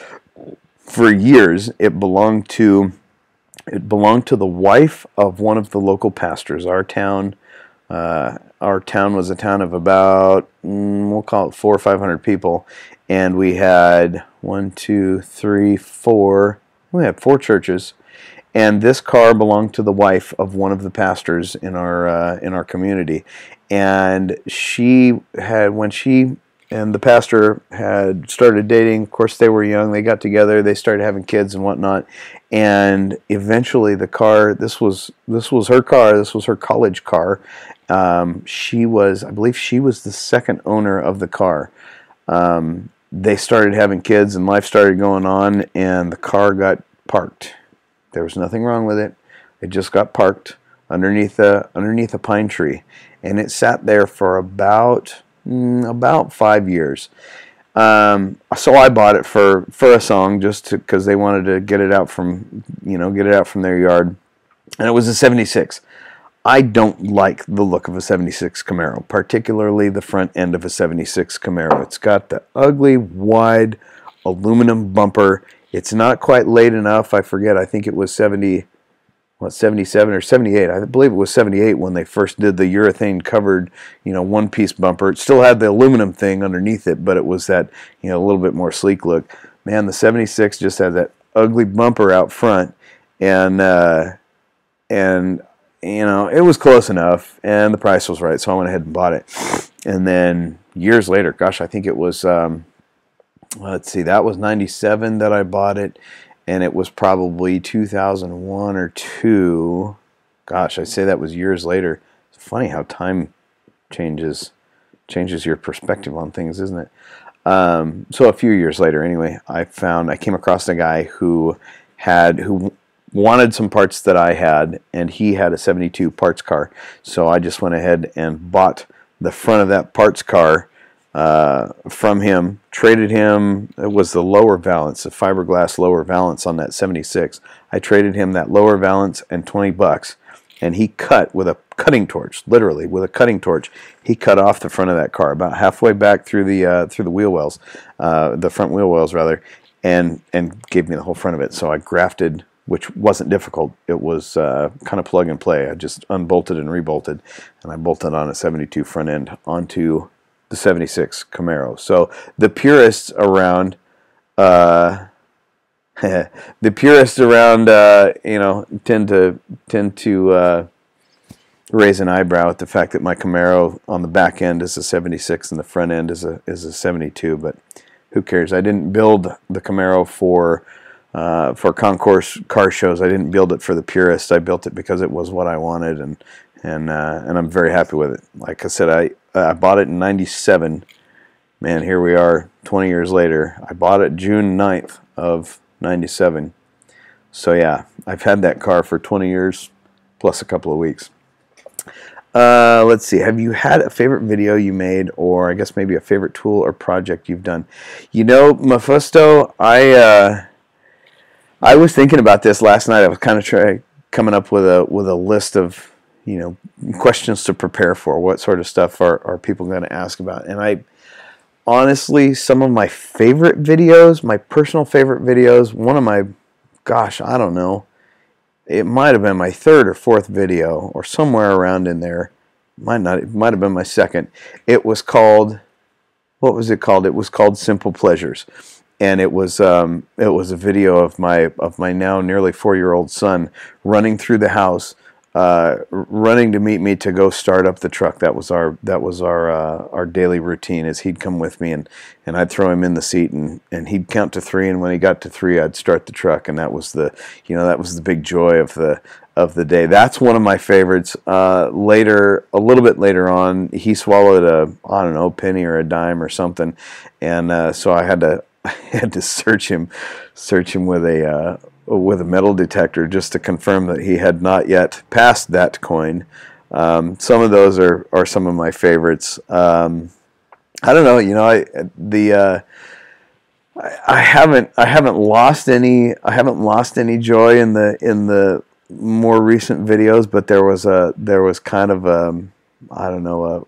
for years. It belonged to the wife of one of the local pastors. Our town was a town of about, we'll call it 400 or 500 people, and we had 1, 2, 3, 4. We had 4 churches. And this car belonged to the wife of one of the pastors in our community. And when she and the pastor had started dating, of course they were young, they got together, they started having kids and whatnot. And eventually the car, this was her car, this was her college car. I believe she was the second owner of the car. They started having kids and life started going on, and the car got parked. There was nothing wrong with it. It just got parked underneath a pine tree, and it sat there for about 5 years. So I bought it for a song, just because they wanted to get it out from their yard, and it was a 76. I don't like the look of a 76 Camaro, particularly the front end of a 76 Camaro. It's got the ugly, wide aluminum bumper. It's not quite late enough. I forget. I think it was 77 or 78. I believe it was 78 when they first did the urethane covered, one-piece bumper. It still had the aluminum thing underneath it, but it was that, a little bit more sleek look. Man, the 76 just had that ugly bumper out front, and it was close enough, and the price was right, so I went ahead and bought it. And then years later, gosh, I think it was, let's see, that was 97 that I bought it, and it was probably 2001 or 2. Gosh, I say that was years later. It's funny how time changes your perspective on things, isn't it? So a few years later, anyway, I came across a guy who wanted some parts that I had, and he had a 72 parts car. So I just went ahead and bought the front of that parts car from him, traded him. It was the lower valance, the fiberglass lower valance on that 76. I traded him that lower valance and $20, and he cut with a cutting torch, literally with a cutting torch. He cut off the front of that car about halfway back through the wheel wells, the front wheel wells rather, and gave me the whole front of it. So I grafted, which wasn't difficult. It was kind of plug and play. I just unbolted and rebolted, and I bolted on a 72 front end onto the 76 Camaro. So the purists around, tend to raise an eyebrow at the fact that my Camaro on the back end is a 76 and the front end is a 72. But who cares? I didn't build the Camaro for concourse car shows. I didn't build it for the purists. I built it because it was what I wanted, and I'm very happy with it. Like I said, I bought it in 97. Man, here we are 20 years later. I bought it June 9th of 97. So yeah, I've had that car for 20 years plus a couple of weeks. Let's see. Have you had a favorite video you made, or I guess maybe a favorite tool or project you've done? Mephisto, I was thinking about this last night. I was kind of coming up with a list of questions to prepare for. What sort of stuff are people going to ask about? And I honestly, some of my favorite videos, my personal favorite videos, one of my, gosh, I don't know, it might have been my 3rd or 4th video, or somewhere around in there. It might have been my 2nd. It was called, what was it called? It was called Simple Pleasures. And it was a video of my now nearly 4-year-old son running through the house, running to meet me to go start up the truck. That was our daily routine. Is he'd come with me, and I'd throw him in the seat, and he'd count to 3, and when he got to 3, I'd start the truck, and that was the big joy of the day. That's one of my favorites. A little bit later on, he swallowed a penny or a dime or something, and so I had to search him with a metal detector just to confirm that he had not yet passed that coin. Some of those are some of my favorites. I don't know, I haven't lost any joy in the more recent videos, but there was kind of I don't know,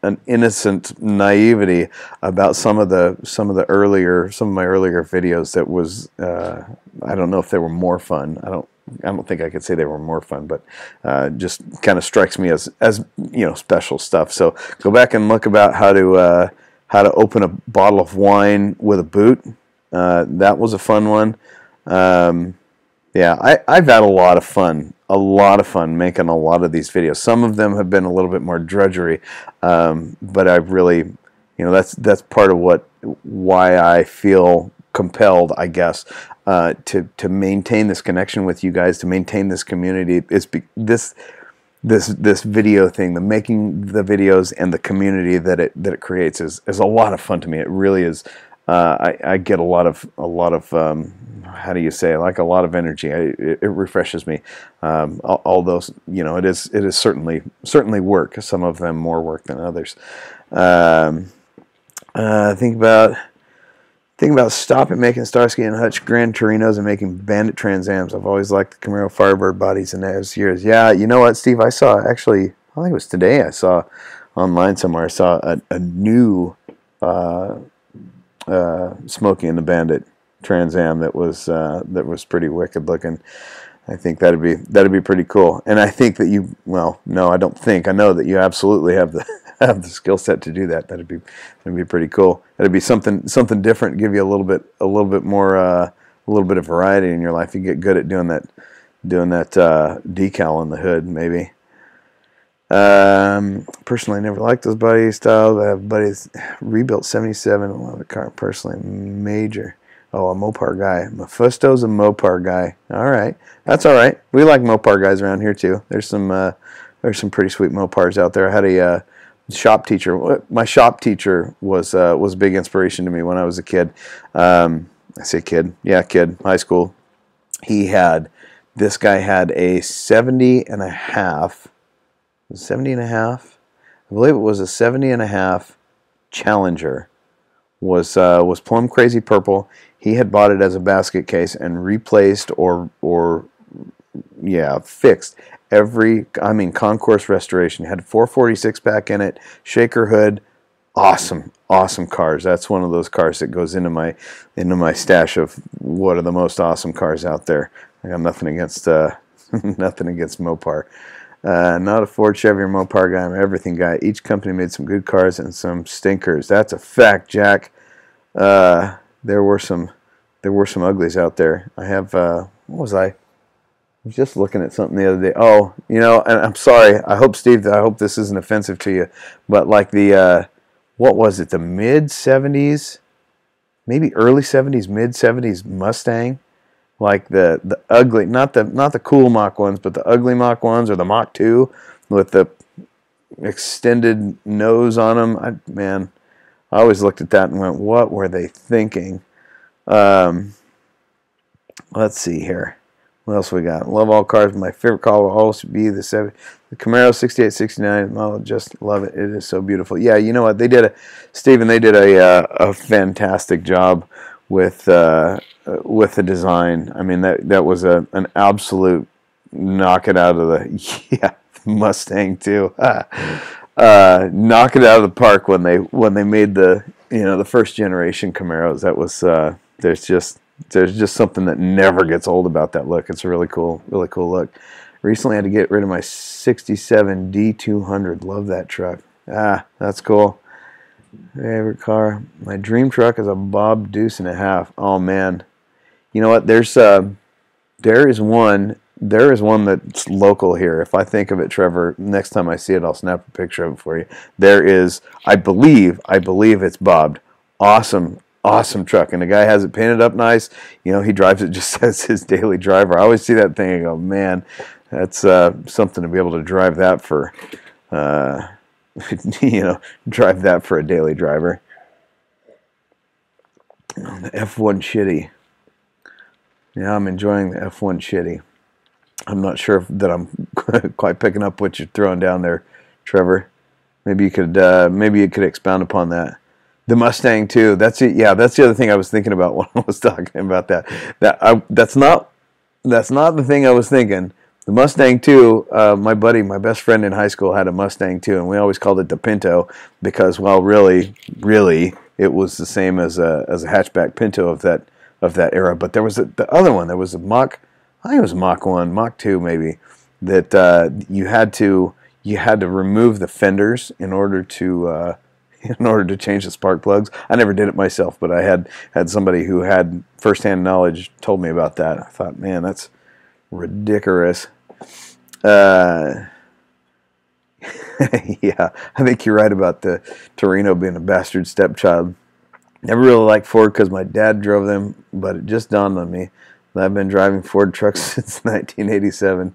an innocent naivety about some of my earlier videos that was, I don't know if they were more fun. I don't think I could say they were more fun, but just kind of strikes me as special stuff. So go back and look about how to open a bottle of wine with a boot. That was a fun one. Yeah, I've had a lot of fun making a lot of these videos. Some of them have been a little bit more drudgery, but I've really, that's part of why I feel compelled, I guess, to maintain this connection with you guys, to maintain this community. It's this video thing, the making the videos and the community that it creates is a lot of fun to me. It really is. I get a lot of how do you say, like a lot of energy. It refreshes me. All those, it is certainly work. Some of them more work than others. Think about stopping making Starsky and Hutch Grand Torinos and making Bandit Trans Ams. I've always liked the Camaro Firebird bodies in those years. Yeah, you know what, Steve? I saw, actually, I think it was today, I saw online somewhere, I saw a new Smokey and the Bandit Trans Am that was pretty wicked looking. I think that'd be pretty cool. And I think that I don't think, I know that you absolutely have the skill set to do that. That'd be pretty cool. That'd be something different. Give you a little bit more, a little bit of variety in your life. You get good at doing that decal on the hood, maybe. Personally, I never liked those body styles. I have buddies rebuilt 77. I love the car personally. Major. Oh, a Mopar guy. Mephisto's a Mopar guy. All right, that's all right. We like Mopar guys around here too. There's some pretty sweet Mopars out there. I had a shop teacher. My shop teacher was a big inspiration to me when I was a kid. I say kid, yeah, kid, high school. This guy had a 70 and a half. 70 and a half. I believe it was a 70 and a half Challenger. Was plum crazy purple. He had bought it as a basket case and replaced or fixed every, concourse restoration. Had 446 back in it, shaker hood, awesome cars. That's one of those cars that goes into my stash of what are the most awesome cars out there. I got nothing against Mopar. Not a Ford, Chevy, or Mopar guy. I'm an everything guy. Each company made some good cars and some stinkers. That's a fact, Jack. There were some uglies out there. I have what was I was just looking at something the other day. Oh, and I'm sorry. I hope, Steve, this isn't offensive to you, but like the what was it? The mid 70s, maybe early 70s, mid 70s Mustang. Like the ugly, not the cool Mach 1s, but the ugly Mach 1s or the Mach 2 with the extended nose on them. I always looked at that and went, what were they thinking? Let's see here. What else we got? Love all cars. My favorite car will always be the Camaro 68, 69. I'll just love it. It is so beautiful. Yeah, you know what? They did a fantastic job with the design. I mean, that was an absolute knock it out of the Mustang too. Knock it out of the park when they made the first generation Camaros. That was there's just something that never gets old about that look. It's a really cool look. Recently I had to get rid of my 67 D200. Love that truck. That's cool. Favorite car. My dream truck is a Bob Deuce and a half. Oh man. You know what? There is one that's local here. If I think of it, Trevor, next time I see it, I'll snap a picture of it for you. There is, I believe it's bobbed. Awesome truck. And the guy has it painted up nice. He drives it just as his daily driver. I always see that thing and go, man, that's something to be able to drive that for, drive that for a daily driver. The F1 Shitty. Yeah, I'm enjoying the F1 Shitty. I'm not sure that I'm quite picking up what you're throwing down there, Trevor. Maybe you could expound upon that. The Mustang too. That's it. Yeah, that's the other thing I was thinking about when I was talking about that. That's not the thing I was thinking. The Mustang too. My buddy, my best friend in high school, had a Mustang too, and we always called it the Pinto because, well, really, it was the same as a hatchback Pinto of that era. But there was the other one. There was a Mach. I think it was Mach 1, Mach 2 maybe. That you had to remove the fenders in order to change the spark plugs. I never did it myself, but I had somebody who had firsthand knowledge told me about that. I thought, man, that's ridiculous. Yeah, I think you're right about the Torino being a bastard stepchild. Never really liked Ford because my dad drove them, but it just dawned on me that I've been driving Ford trucks since 1987.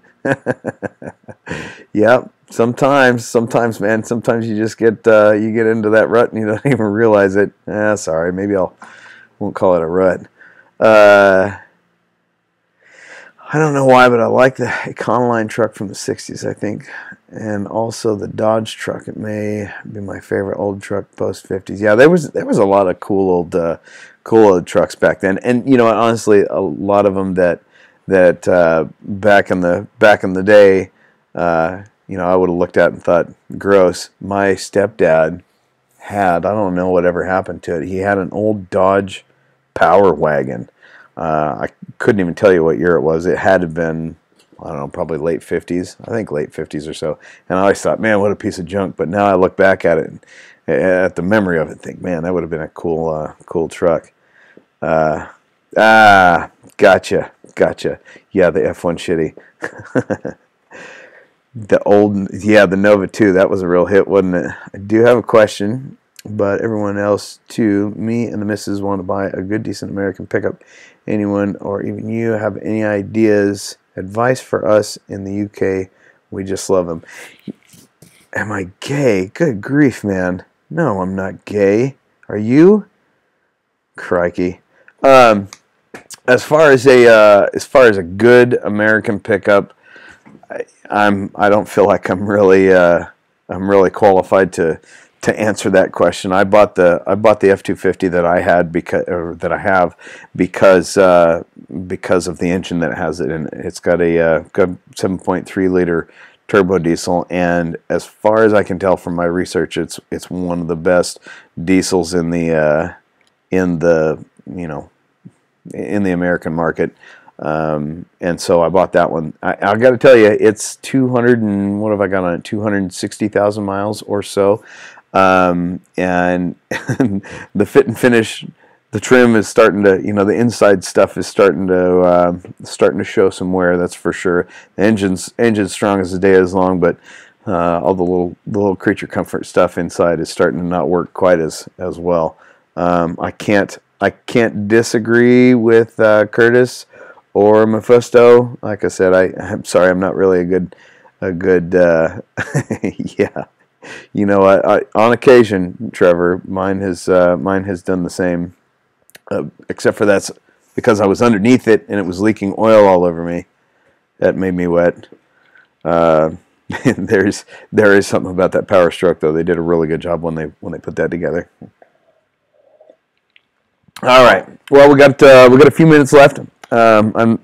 Yep. Sometimes, man. Sometimes you just get into that rut and you don't even realize it. Sorry. Maybe won't call it a rut. I don't know why, but I like the Econoline truck from the 60s, I think. And also the Dodge truck. It may be my favorite old truck post 50s. Yeah, there was a lot of cool old trucks back then. And honestly, a lot of them that back in the day, I would have looked at and thought, gross. My stepdad had, I don't know whatever happened to it. He had an old Dodge Power Wagon. I couldn't even tell you what year it was. It had to have been, I don't know, probably late 50s. I think late 50s or so. And I always thought, man, what a piece of junk. But now I look back at it, at the memory of it, and think, man, that would have been a cool truck. Gotcha. Yeah, the F1 shitty. The Nova 2, that was a real hit, wasn't it? I do have a question, but everyone else too. Me and the missus want to buy a good, decent American pickup. Anyone or even you have any ideas, advice for us in the UK? We just love them. Am I gay? Good grief, man. No, I'm not gay. Are you? Crikey. As far as a good American pickup, I don't feel like I'm really qualified to answer that question. I bought the F-250 that I have because of the engine that it has it in. It's got a 7.3 liter turbo diesel, and as far as I can tell from my research, it's one of the best diesels in the American market. And so I bought that one. I got to tell you, it's 200 and what have I got on it? 260,000 miles or so. And the fit and finish, the trim is starting to, the inside stuff is starting to show some wear. That's for sure. The engine's strong as the day is long, but all the little creature comfort stuff inside is starting to not work quite as well. I can't disagree with Curtis or Mephisto. Like I said, I'm sorry, I'm not really a good yeah. On occasion, Trevor, mine has done the same, except for that's because I was underneath it and it was leaking oil all over me. That made me wet. There is something about that Power Stroke, though. They did a really good job when they put that together. All right. Well, we got a few minutes left. I'm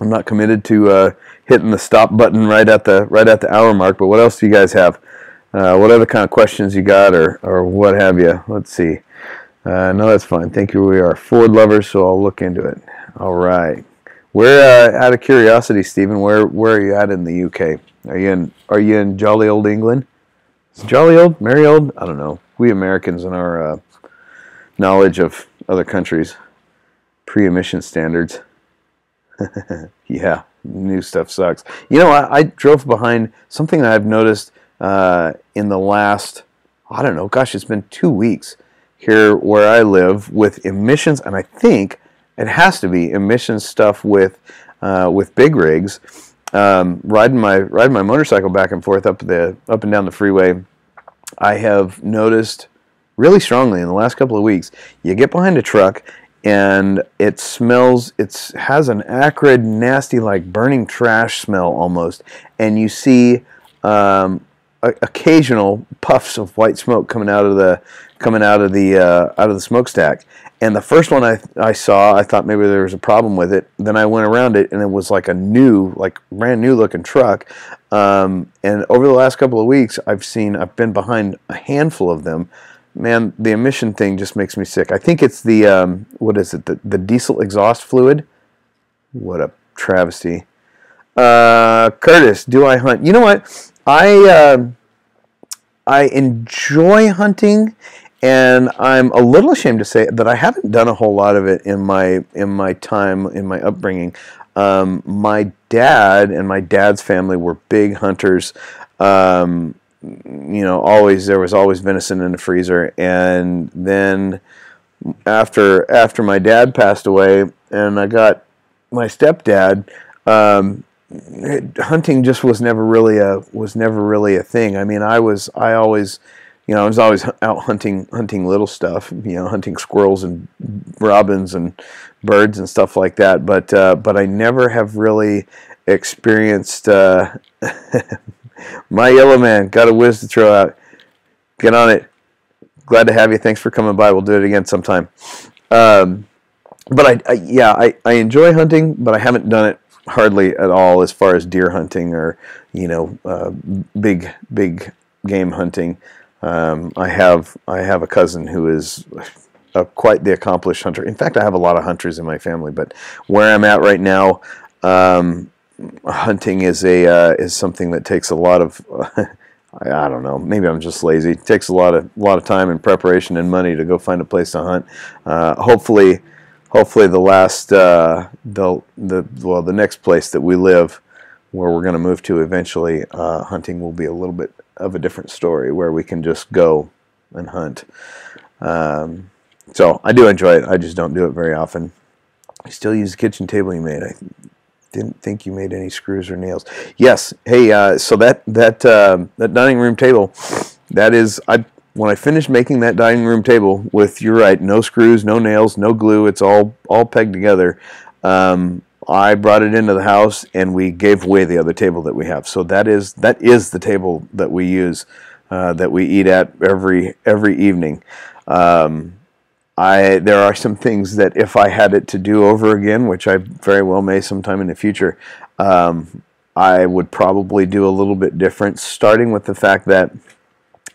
not committed to hitting the stop button right at the hour mark. But what else do you guys have? What other kind of questions you got, or what have you? Let's see. No, that's fine. Thank you. We are Ford lovers, so I'll look into it. All right. Where, out of curiosity, Stephen, where are you at in the UK? Are you in jolly old England? Is it jolly old, merry old? I don't know. We Americans and our knowledge of other countries, pre-emission standards. Yeah, new stuff sucks. I drove behind something that I've noticed in the last, I don't know, gosh, it's been 2 weeks here where I live with emissions, and I think it has to be emissions stuff with big rigs. Riding my motorcycle back and forth up and down the freeway, I have noticed really strongly in the last couple of weeks, you get behind a truck and it smells. It has an acrid, nasty, like burning trash smell almost, and you see occasional puffs of white smoke coming out of the smokestack. And the first one I saw, I thought maybe there was a problem with it. Then I went around it, and it was like brand new looking truck. And over the last couple of weeks, I've been behind a handful of them. Man, the emission thing just makes me sick. I think it's the what is it? The diesel exhaust fluid. What a travesty. Curtis, do I hunt? You know what? I enjoy hunting. And I'm a little ashamed to say that I haven't done a whole lot of it in my upbringing. My dad and my dad's family were big hunters. There was always venison in the freezer. And then after my dad passed away, and I got my stepdad, hunting just was never really a thing. I mean, I was always out hunting little stuff, hunting squirrels and robins and birds and stuff like that. But I never have really experienced. My yellow man got a whiz to throw out. Get on it. Glad to have you. Thanks for coming by. We'll do it again sometime. But I enjoy hunting, but I haven't done it hardly at all as far as deer hunting or big game hunting. I have a cousin who is quite the accomplished hunter. In fact, I have a lot of hunters in my family. But where I'm at right now, hunting is something that takes a lot of I don't know. Maybe I'm just lazy. It takes a lot of time and preparation and money to go find a place to hunt. Hopefully the next place that we live, where we're going to move to eventually, hunting will be a little bit of a different story, where we can just go and hunt. So I do enjoy it. I just don't do it very often. I still use the kitchen table you made. I didn't think you made any screws or nails. Yes. Hey, so that dining room table, when I finished making that dining room table with, you're right, no screws, no nails, no glue, it's all pegged together. I brought it into the house, and we gave away the other table that we have. So that is the table that we use, that we eat at every evening. There are some things that if I had it to do over again, which I very well may sometime in the future, I would probably do a little bit different, starting with the fact that,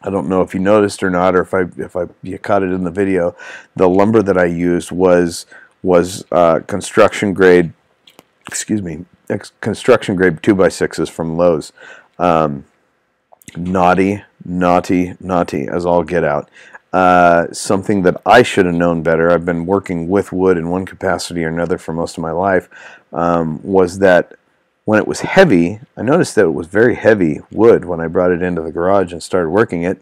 I don't know if you noticed or not, or if you caught it in the video, the lumber that I used was construction grade. Construction grade 2x6s from Lowe's. Naughty as all get out. Something that I should have known better, I've been working with wood in one capacity or another for most of my life, was that when it was heavy, I noticed that it was very heavy wood when I brought it into the garage and started working it.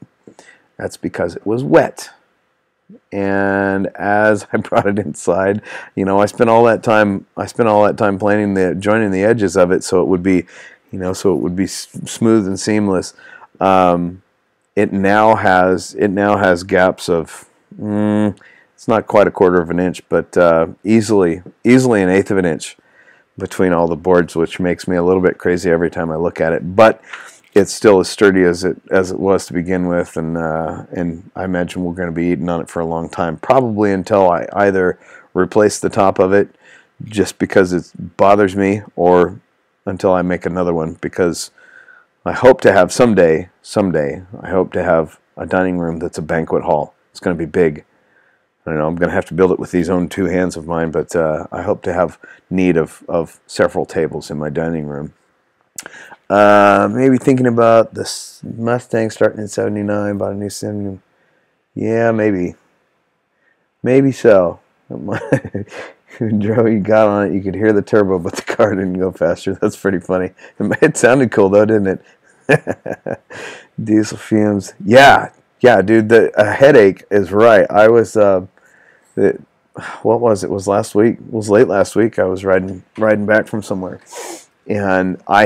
That's because it was wet. And as I brought it inside, I spent all that time joining the edges of it so it would be, smooth and seamless. It now has gaps of, it's not quite a quarter of an inch, but easily an eighth of an inch between all the boards, which makes me a little bit crazy every time I look at it. But it's still as sturdy as it was to begin with, and I imagine we're going to be eating on it for a long time, probably until I either replace the top of it just because it bothers me, or until I make another one, because I hope to have someday, I hope to have a dining room that's a banquet hall. It's going to be big. I don't know, I'm going to have to build it with these own two hands of mine, but I hope to have need of several tables in my dining room. Maybe thinking about the Mustang starting in 79, bought a new 70. Yeah, maybe so. Joe, you got on it, you could hear the turbo, but the car didn't go faster. That's pretty funny. It sounded cool though, didn't it? Diesel fumes. Yeah, dude, a headache is right. I was, what was it? It was last week. It was late last week. I was riding back from somewhere, and I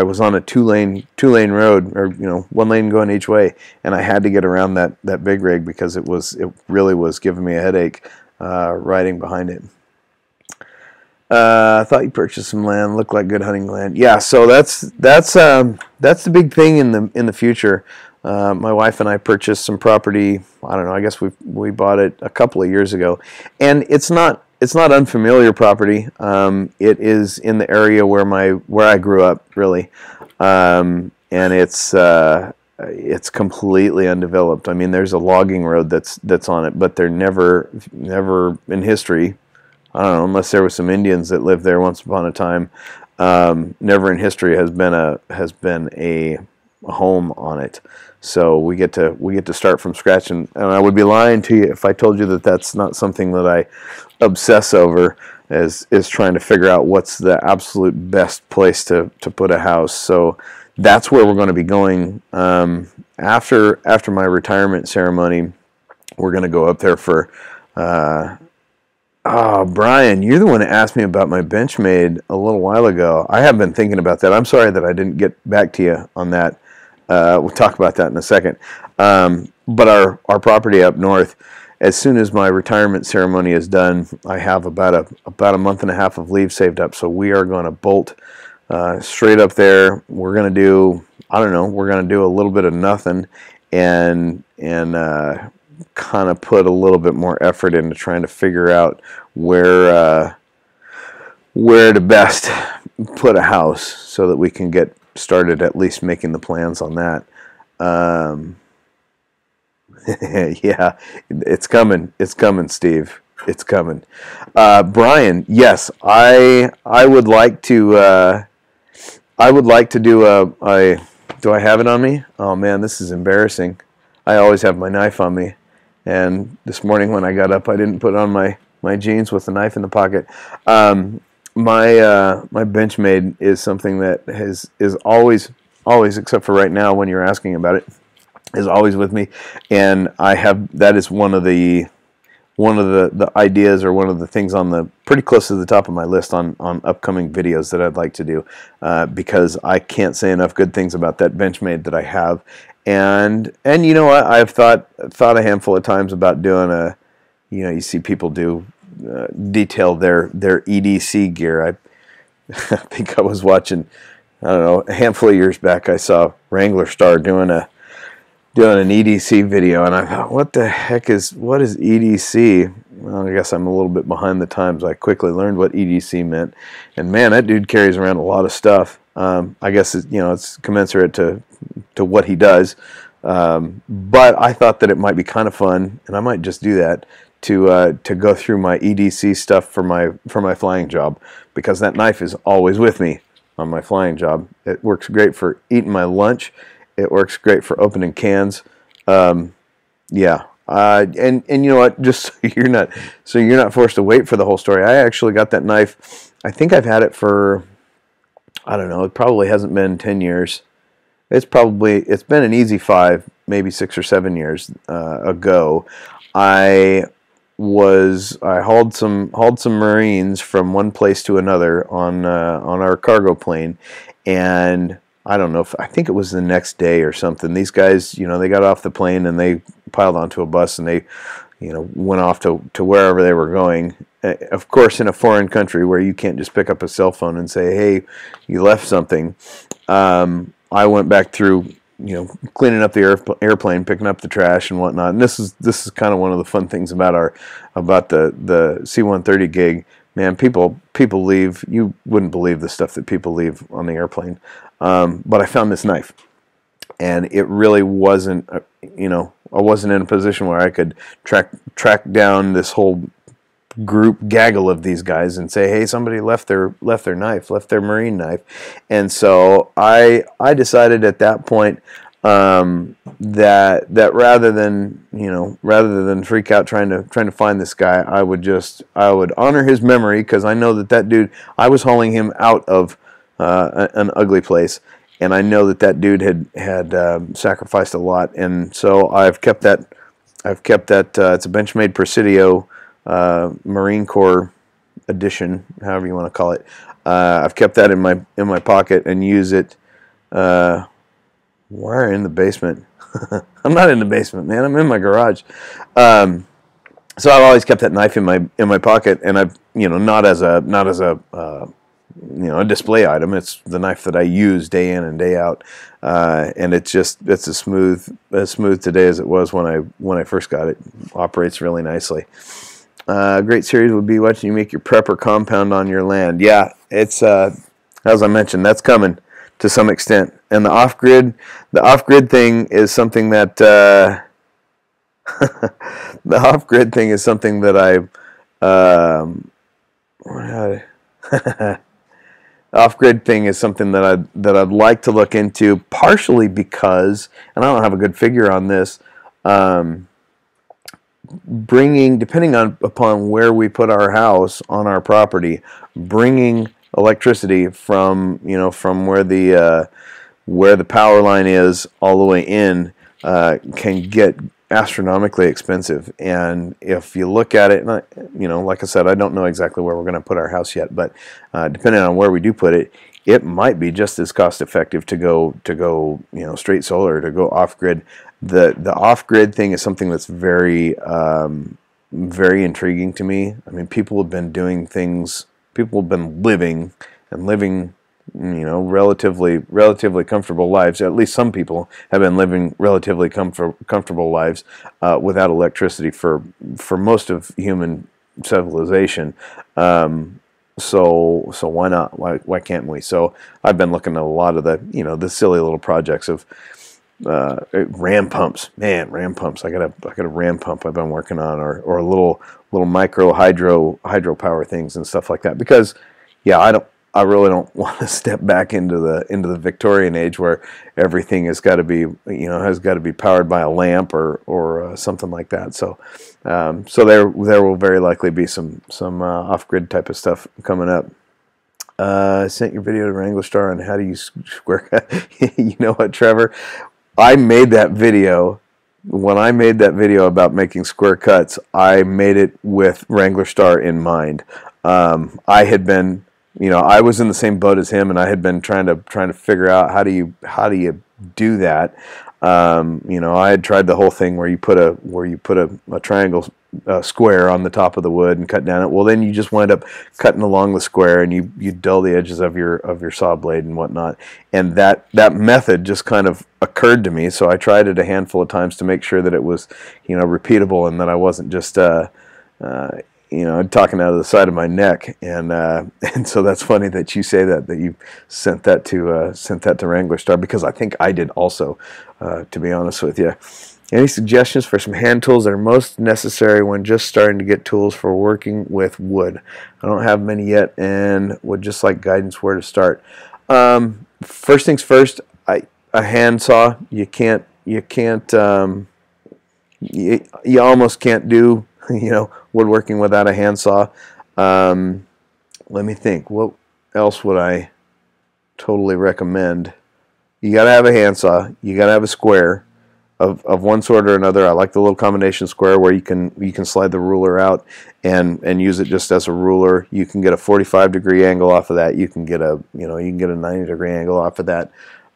was on a two lane road, or one lane going each way, and I had to get around that big rig because it really was giving me a headache. riding behind it. I thought you purchased some land. Looked like good hunting land. Yeah, so that's the big thing in the future. My wife and I purchased some property. I don't know. I guess we bought it a couple of years ago, and it's not unfamiliar property. It is in the area where I grew up, really, and it's completely undeveloped. I mean, there's a logging road that's on it, but they're never in history. I don't know, unless there was some Indians that lived there once upon a time. Never in history has been a home on it. So we get to start from scratch, and I would be lying to you if I told you that that's not something that I obsess over, is trying to figure out what's the absolute best place to put a house. So that's where we're going to be going after my retirement ceremony. We're going to go up there for. Oh, Brian, you're the one that asked me about my Benchmade a little while ago. I have been thinking about that. I'm sorry that I didn't get back to you on that. We'll talk about that in a second. But our property up north, as soon as my retirement ceremony is done, I have about a month and a half of leave saved up. So we are going to bolt straight up there. We're going to do, I don't know, we're going to do a little bit of nothing and kind of put a little bit more effort into trying to figure out where to best put a house so that we can get started at least making the plans on that. Yeah, it's coming, Steve. It's coming. Brian, yes, I would like to do a do I have it on me? Oh man, this is embarrassing. I always have my knife on me. And this morning when I got up, I didn't put on my jeans with the knife in the pocket. My Benchmade is something that is always, except for right now when you're asking about it, is always with me. And that is one of the ideas, or one of the things on the pretty close to the top of my list on upcoming videos that I'd like to do, because I can't say enough good things about that Benchmade that I have. And you know what, I've thought a handful of times about doing you see people do detail their EDC gear. I think I was watching, I don't know, a handful of years back, I saw Wrangler Star doing an EDC video, and I thought, what is EDC? Well, I guess I'm a little bit behind the times. I quickly learned what EDC meant, and man, that dude carries around a lot of stuff. I guess it's commensurate to what he does, but I thought that it might be kind of fun, and I might just do that to go through my EDC stuff for my flying job, because that knife is always with me on my flying job. It works great for eating my lunch. It works great for opening cans. Yeah. And you know what? Just so you're not forced to wait for the whole story. I actually got that knife. I think I've had it for, I don't know, it probably hasn't been 10 years. It's been an easy 5, maybe 6 or 7 years ago. I hauled some Marines from one place to another on our cargo plane, and I don't know, I think it was the next day or something. These guys, they got off the plane and they piled onto a bus and they, went off to wherever they were going. Of course, in a foreign country where you can't just pick up a cell phone and say, hey, you left something. I went back through, cleaning up the airplane, picking up the trash and whatnot. And this is kind of one of the fun things about the C-130 gig. Man, people leave. You wouldn't believe the stuff that people leave on the airplane. But I found this knife, and it really wasn't, I wasn't in a position where I could track down this whole gaggle of these guys and say, hey, somebody left their knife, left their Marine knife. And so I decided at that point that rather than freak out trying to find this guy, I would honor his memory, because I know that dude, I was hauling him out of an ugly place, and I know that dude had sacrificed a lot, and so I've kept that. It's a Benchmade Presidio Marine Corps edition, however you want to call it. I've kept that in my pocket and use it. We're in the basement. I'm not in the basement, man. I'm in my garage. So I've always kept that knife in my pocket, and I've not as a a display item. It's the knife that I use day in and day out, and it's as smooth today as it was when I first got it. Operates really nicely. A great series would be watching you make your prepper compound on your land. Yeah, it's as I mentioned, that's coming to some extent. And the off-grid thing is something that the off-grid thing is something that off-grid thing is something that I'd like to look into, partially because, and I don't have a good figure on this, depending upon where we put our house on our property, bringing electricity from where the power line is all the way in can get astronomically expensive. And if you look at it, like I said, I don't know exactly where we're going to put our house yet, but depending on where we do put it, it might be just as cost effective to go straight solar, to go off grid. The off grid thing is something that's very very intriguing to me. I mean, people have been doing things. People have been living relatively comfortable lives. At least some people have been living relatively comfortable lives without electricity for most of human civilization. So why not? Why can't we? So I've been looking at a lot of the silly little projects of ram pumps. Man, ram pumps. I got a ram pump I've been working on, or little micro hydro power things and stuff like that. Because I really don't want to step back into the Victorian age where everything has got to be powered by a lamp or something like that. So there will very likely be some off-grid type of stuff coming up. I sent your video to Wrangler Star on how to use square cut. You know what, Trevor? I made that video. When I made that video about making square cuts, I made it with Wrangler Star in mind. I had been, I was in the same boat as him, and I had been trying to figure out how do you do that. I had tried the whole thing where you put a triangle square on the top of the wood and cut down it. Well, then you just wind up cutting along the square, and you dull the edges of your saw blade and whatnot. And that method just kind of occurred to me, so I tried it a handful of times to make sure that it was repeatable, and that I wasn't just talking out of the side of my neck. And so that's funny that you say that you sent that to Wrangler Star, because I think I did also, to be honest with you. Any suggestions for some hand tools that are most necessary when just starting to get tools for working with wood? I don't have many yet and would just like guidance where to start. First things first, a hand saw. You almost can't do woodworking without a handsaw. Let me think. What else would I totally recommend? You got to have a handsaw. You got to have a square of one sort or another. I like the little combination square where you can slide the ruler out and use it just as a ruler. You can get a 45-degree angle off of that. You can get a 90-degree angle off of that.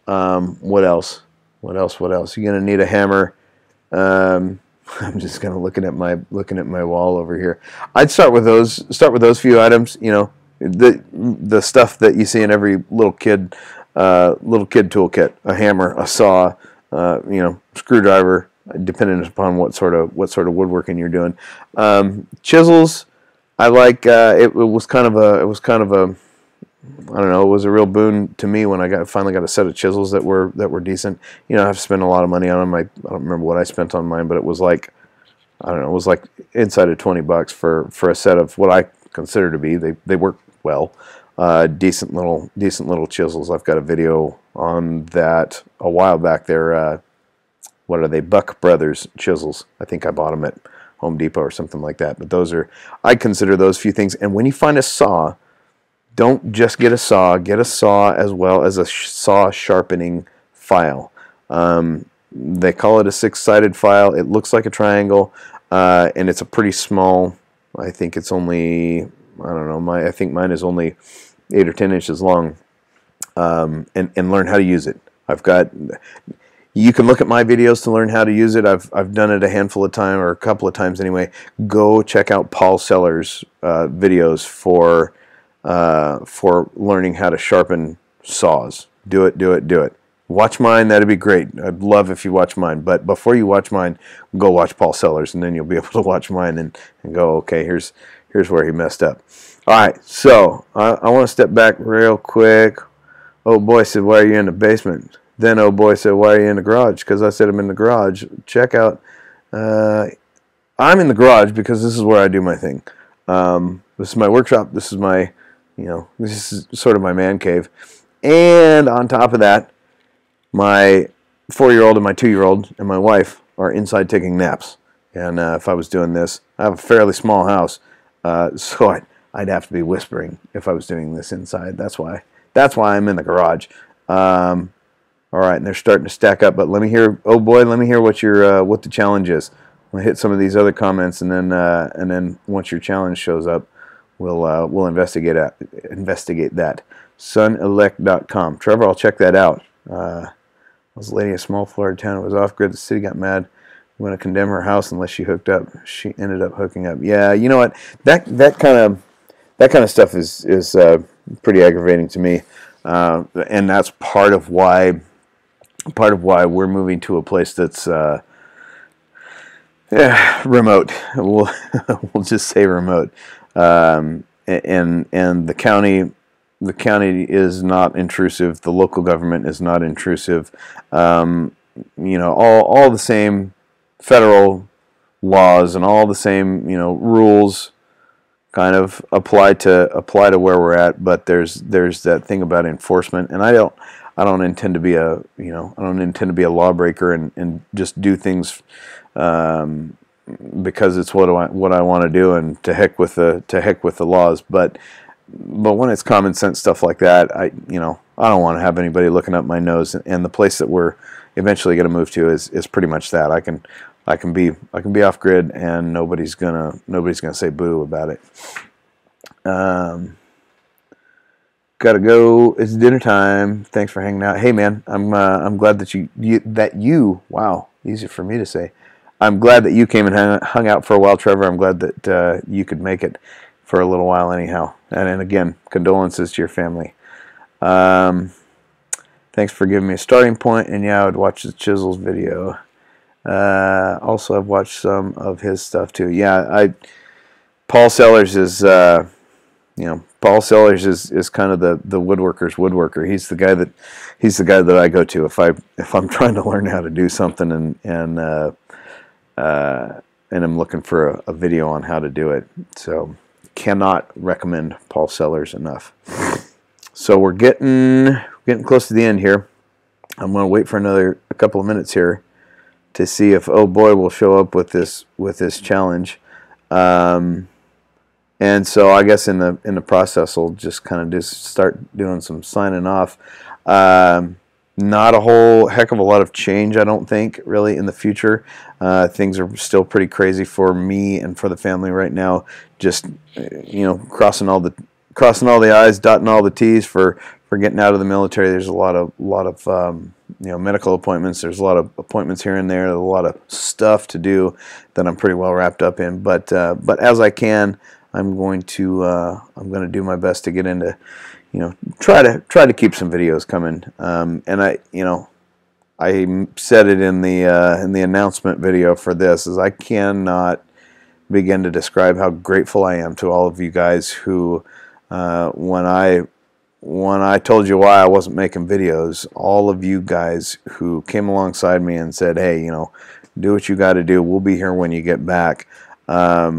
What else? You're gonna need a hammer. I'm just kind of looking at my wall over here. I'd start with those few items. The stuff that you see in every little kid toolkit: a hammer, a saw, screwdriver, depending upon what sort of woodworking you're doing. Chisels, I like. It was kind of a I don't know. It was a real boon to me when I finally got a set of chisels that were decent. I've spent a lot of money on them. I don't remember what I spent on mine, but it was like, I don't know. It was like inside of $20 for a set of what I consider to be, they work well, decent little chisels. I've got a video on that a while back. They're what are they? Buck Brothers chisels. I think I bought them at Home Depot or something like that. But I consider those few things. And when you find a saw, don't just get a saw. Get a saw as well as a saw sharpening file. They call it a 6-sided file. It looks like a triangle, and it's a pretty small. I think it's only, I don't know. I think mine is only 8 or 10 inches long. And learn how to use it. You can look at my videos to learn how to use it. I've done it a handful of times, or a couple of times anyway. Go check out Paul Sellers' videos for learning how to sharpen saws. Do it, do it, do it. Watch mine. That'd be great. I'd love if you watch mine. But before you watch mine, go watch Paul Sellers, and then you'll be able to watch mine and go, okay, here's where he messed up. All right, so I want to step back real quick. Oh boy said, why are you in the basement? Then oh boy said, why are you in the garage? Because I said I'm in the garage. Check out. I'm in the garage because this is where I do my thing. This is my workshop. This is my, this is sort of my man cave. And on top of that, my 4-year-old and my 2-year-old and my wife are inside taking naps. And if I was doing this, I have a fairly small house, so I'd have to be whispering if I was doing this inside. That's why I'm in the garage. All right, and they're starting to stack up. But let me hear. Oh boy, let me hear what the challenge is. We'll hit some of these other comments, and then once your challenge shows up, we'll investigate that. Sunelect.com. Trevor, I'll check that out. Was a lady in a small Florida town. It was off grid. The city got mad. I'm going to condemn her house unless she hooked up. She ended up hooking up. Yeah, you know what? That kind of stuff is pretty aggravating to me, and that's part of why we're moving to a place that's remote. We'll just say remote, and the county. The county is not intrusive. The local government is not intrusive. All the same federal laws and all the same rules kind of apply to where we're at. But there's that thing about enforcement, and I don't intend to be a lawbreaker and just do things because it's what I want to do, and to heck with the laws. But when it's common sense stuff like that, I don't want to have anybody looking up my nose. And the place that we're eventually going to move to is pretty much that. I can be off grid, and nobody's gonna say boo about it. Gotta go. It's dinner time. Thanks for hanging out. Hey man, I'm glad that you wow, easy for me to say. I'm glad that you came and hung out for a while, Trevor. I'm glad that you could make it for a little while anyhow. And again, condolences to your family. Thanks for giving me a starting point. And yeah, I would watch the Chisels video. Also, I've watched some of his stuff too. Yeah, Paul Sellers is, Paul Sellers is kind of the woodworker's woodworker. He's the guy that I go to if I'm trying to learn how to do something and I'm looking for a video on how to do it. So cannot recommend Paul Sellers enough. So we're getting close to the end here. I'm going to wait for a couple of minutes here to see if oh boy will show up with this challenge. And so I guess in the process we'll just kind of start doing some signing off. Not a whole heck of a lot of change, I don't think, really, in the future. Things are still pretty crazy for me and for the family right now. Just crossing all the I's, dotting all the T's for getting out of the military. There's a lot of medical appointments. There's a lot of appointments here and there. There's a lot of stuff to do that I'm pretty well wrapped up in. But as I can, I'm going to do my best to get into. Try to keep some videos coming. And I said it in the announcement video for this, is I cannot begin to describe how grateful I am to all of you guys who, when I told you why I wasn't making videos, all of you guys who came alongside me and said, hey, do what you got to do. We'll be here when you get back. That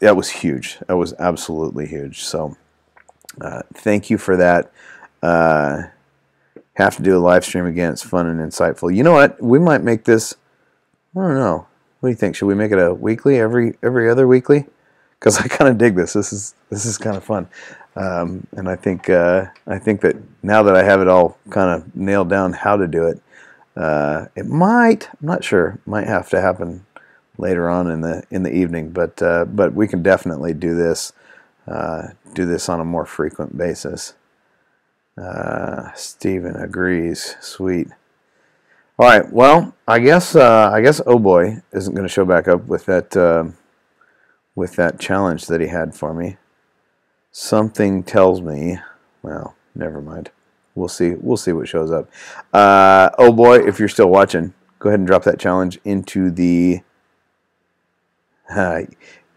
was huge. That was absolutely huge. So. Thank you for that. Have to do a live stream again. It's fun and insightful. You know what? We might make this. I don't know. What do you think? Should we make it a weekly, every other weekly? Because I kind of dig this. This is kind of fun. And I think that now that I have it all kind of nailed down how to do it, it might. I'm not sure. Might have to happen later on in the evening. But we can definitely do this. Do this on a more frequent basis. Stephen agrees. Sweet. All right. Well, I guess oh boy isn't going to show back up with that challenge that he had for me. Something tells me, well, never mind. We'll see. We'll see what shows up. Oh boy, if you're still watching, go ahead and drop that challenge into the. Hang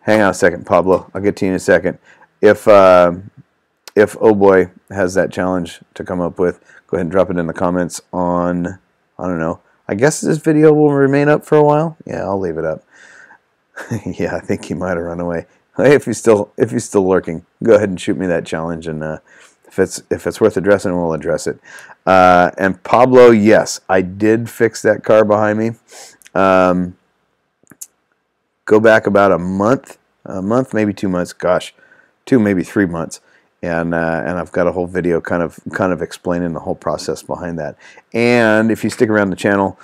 on a second, Pablo. I'll get to you in a second. If oh boy has that challenge to come up with, go ahead and drop it in the comments on. I don't know. I guess this video will remain up for a while. Yeah, I'll leave it up. Yeah, I think he might have run away. Hey, if he's still lurking, go ahead and shoot me that challenge, and if it's worth addressing, we'll address it. And Pablo, yes, I did fix that car behind me. Go back about a month, maybe 2 months. Gosh, 2 maybe 3 months, and I've got a whole video kind of explaining the whole process behind that. And if you stick around the channel,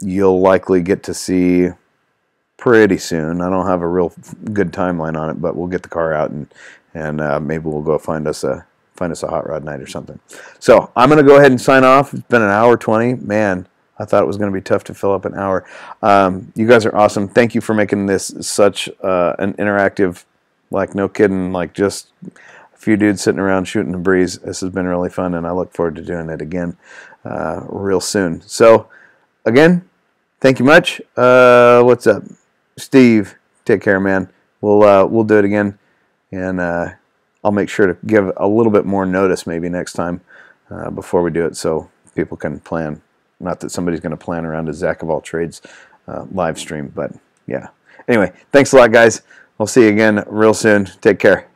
you'll likely get to see pretty soon. I don't have a real good timeline on it, but we'll get the car out and maybe we'll go find us a hot rod night or something. So I'm going to go ahead and sign off. It's been an hour 20. Man, I thought it was going to be tough to fill up an hour. You guys are awesome. Thank you for making this such an interactive, like no kidding, like just a few dudes sitting around shooting the breeze. This has been really fun, and I look forward to doing it again real soon. So again, thank you much. What's up? Steve, take care, man. We'll do it again, and I'll make sure to give a little bit more notice maybe next time before we do it, so people can plan. Not that somebody's going to plan around a Zack of all trades live stream, but yeah. Anyway, thanks a lot, guys. We'll see you again real soon. Take care.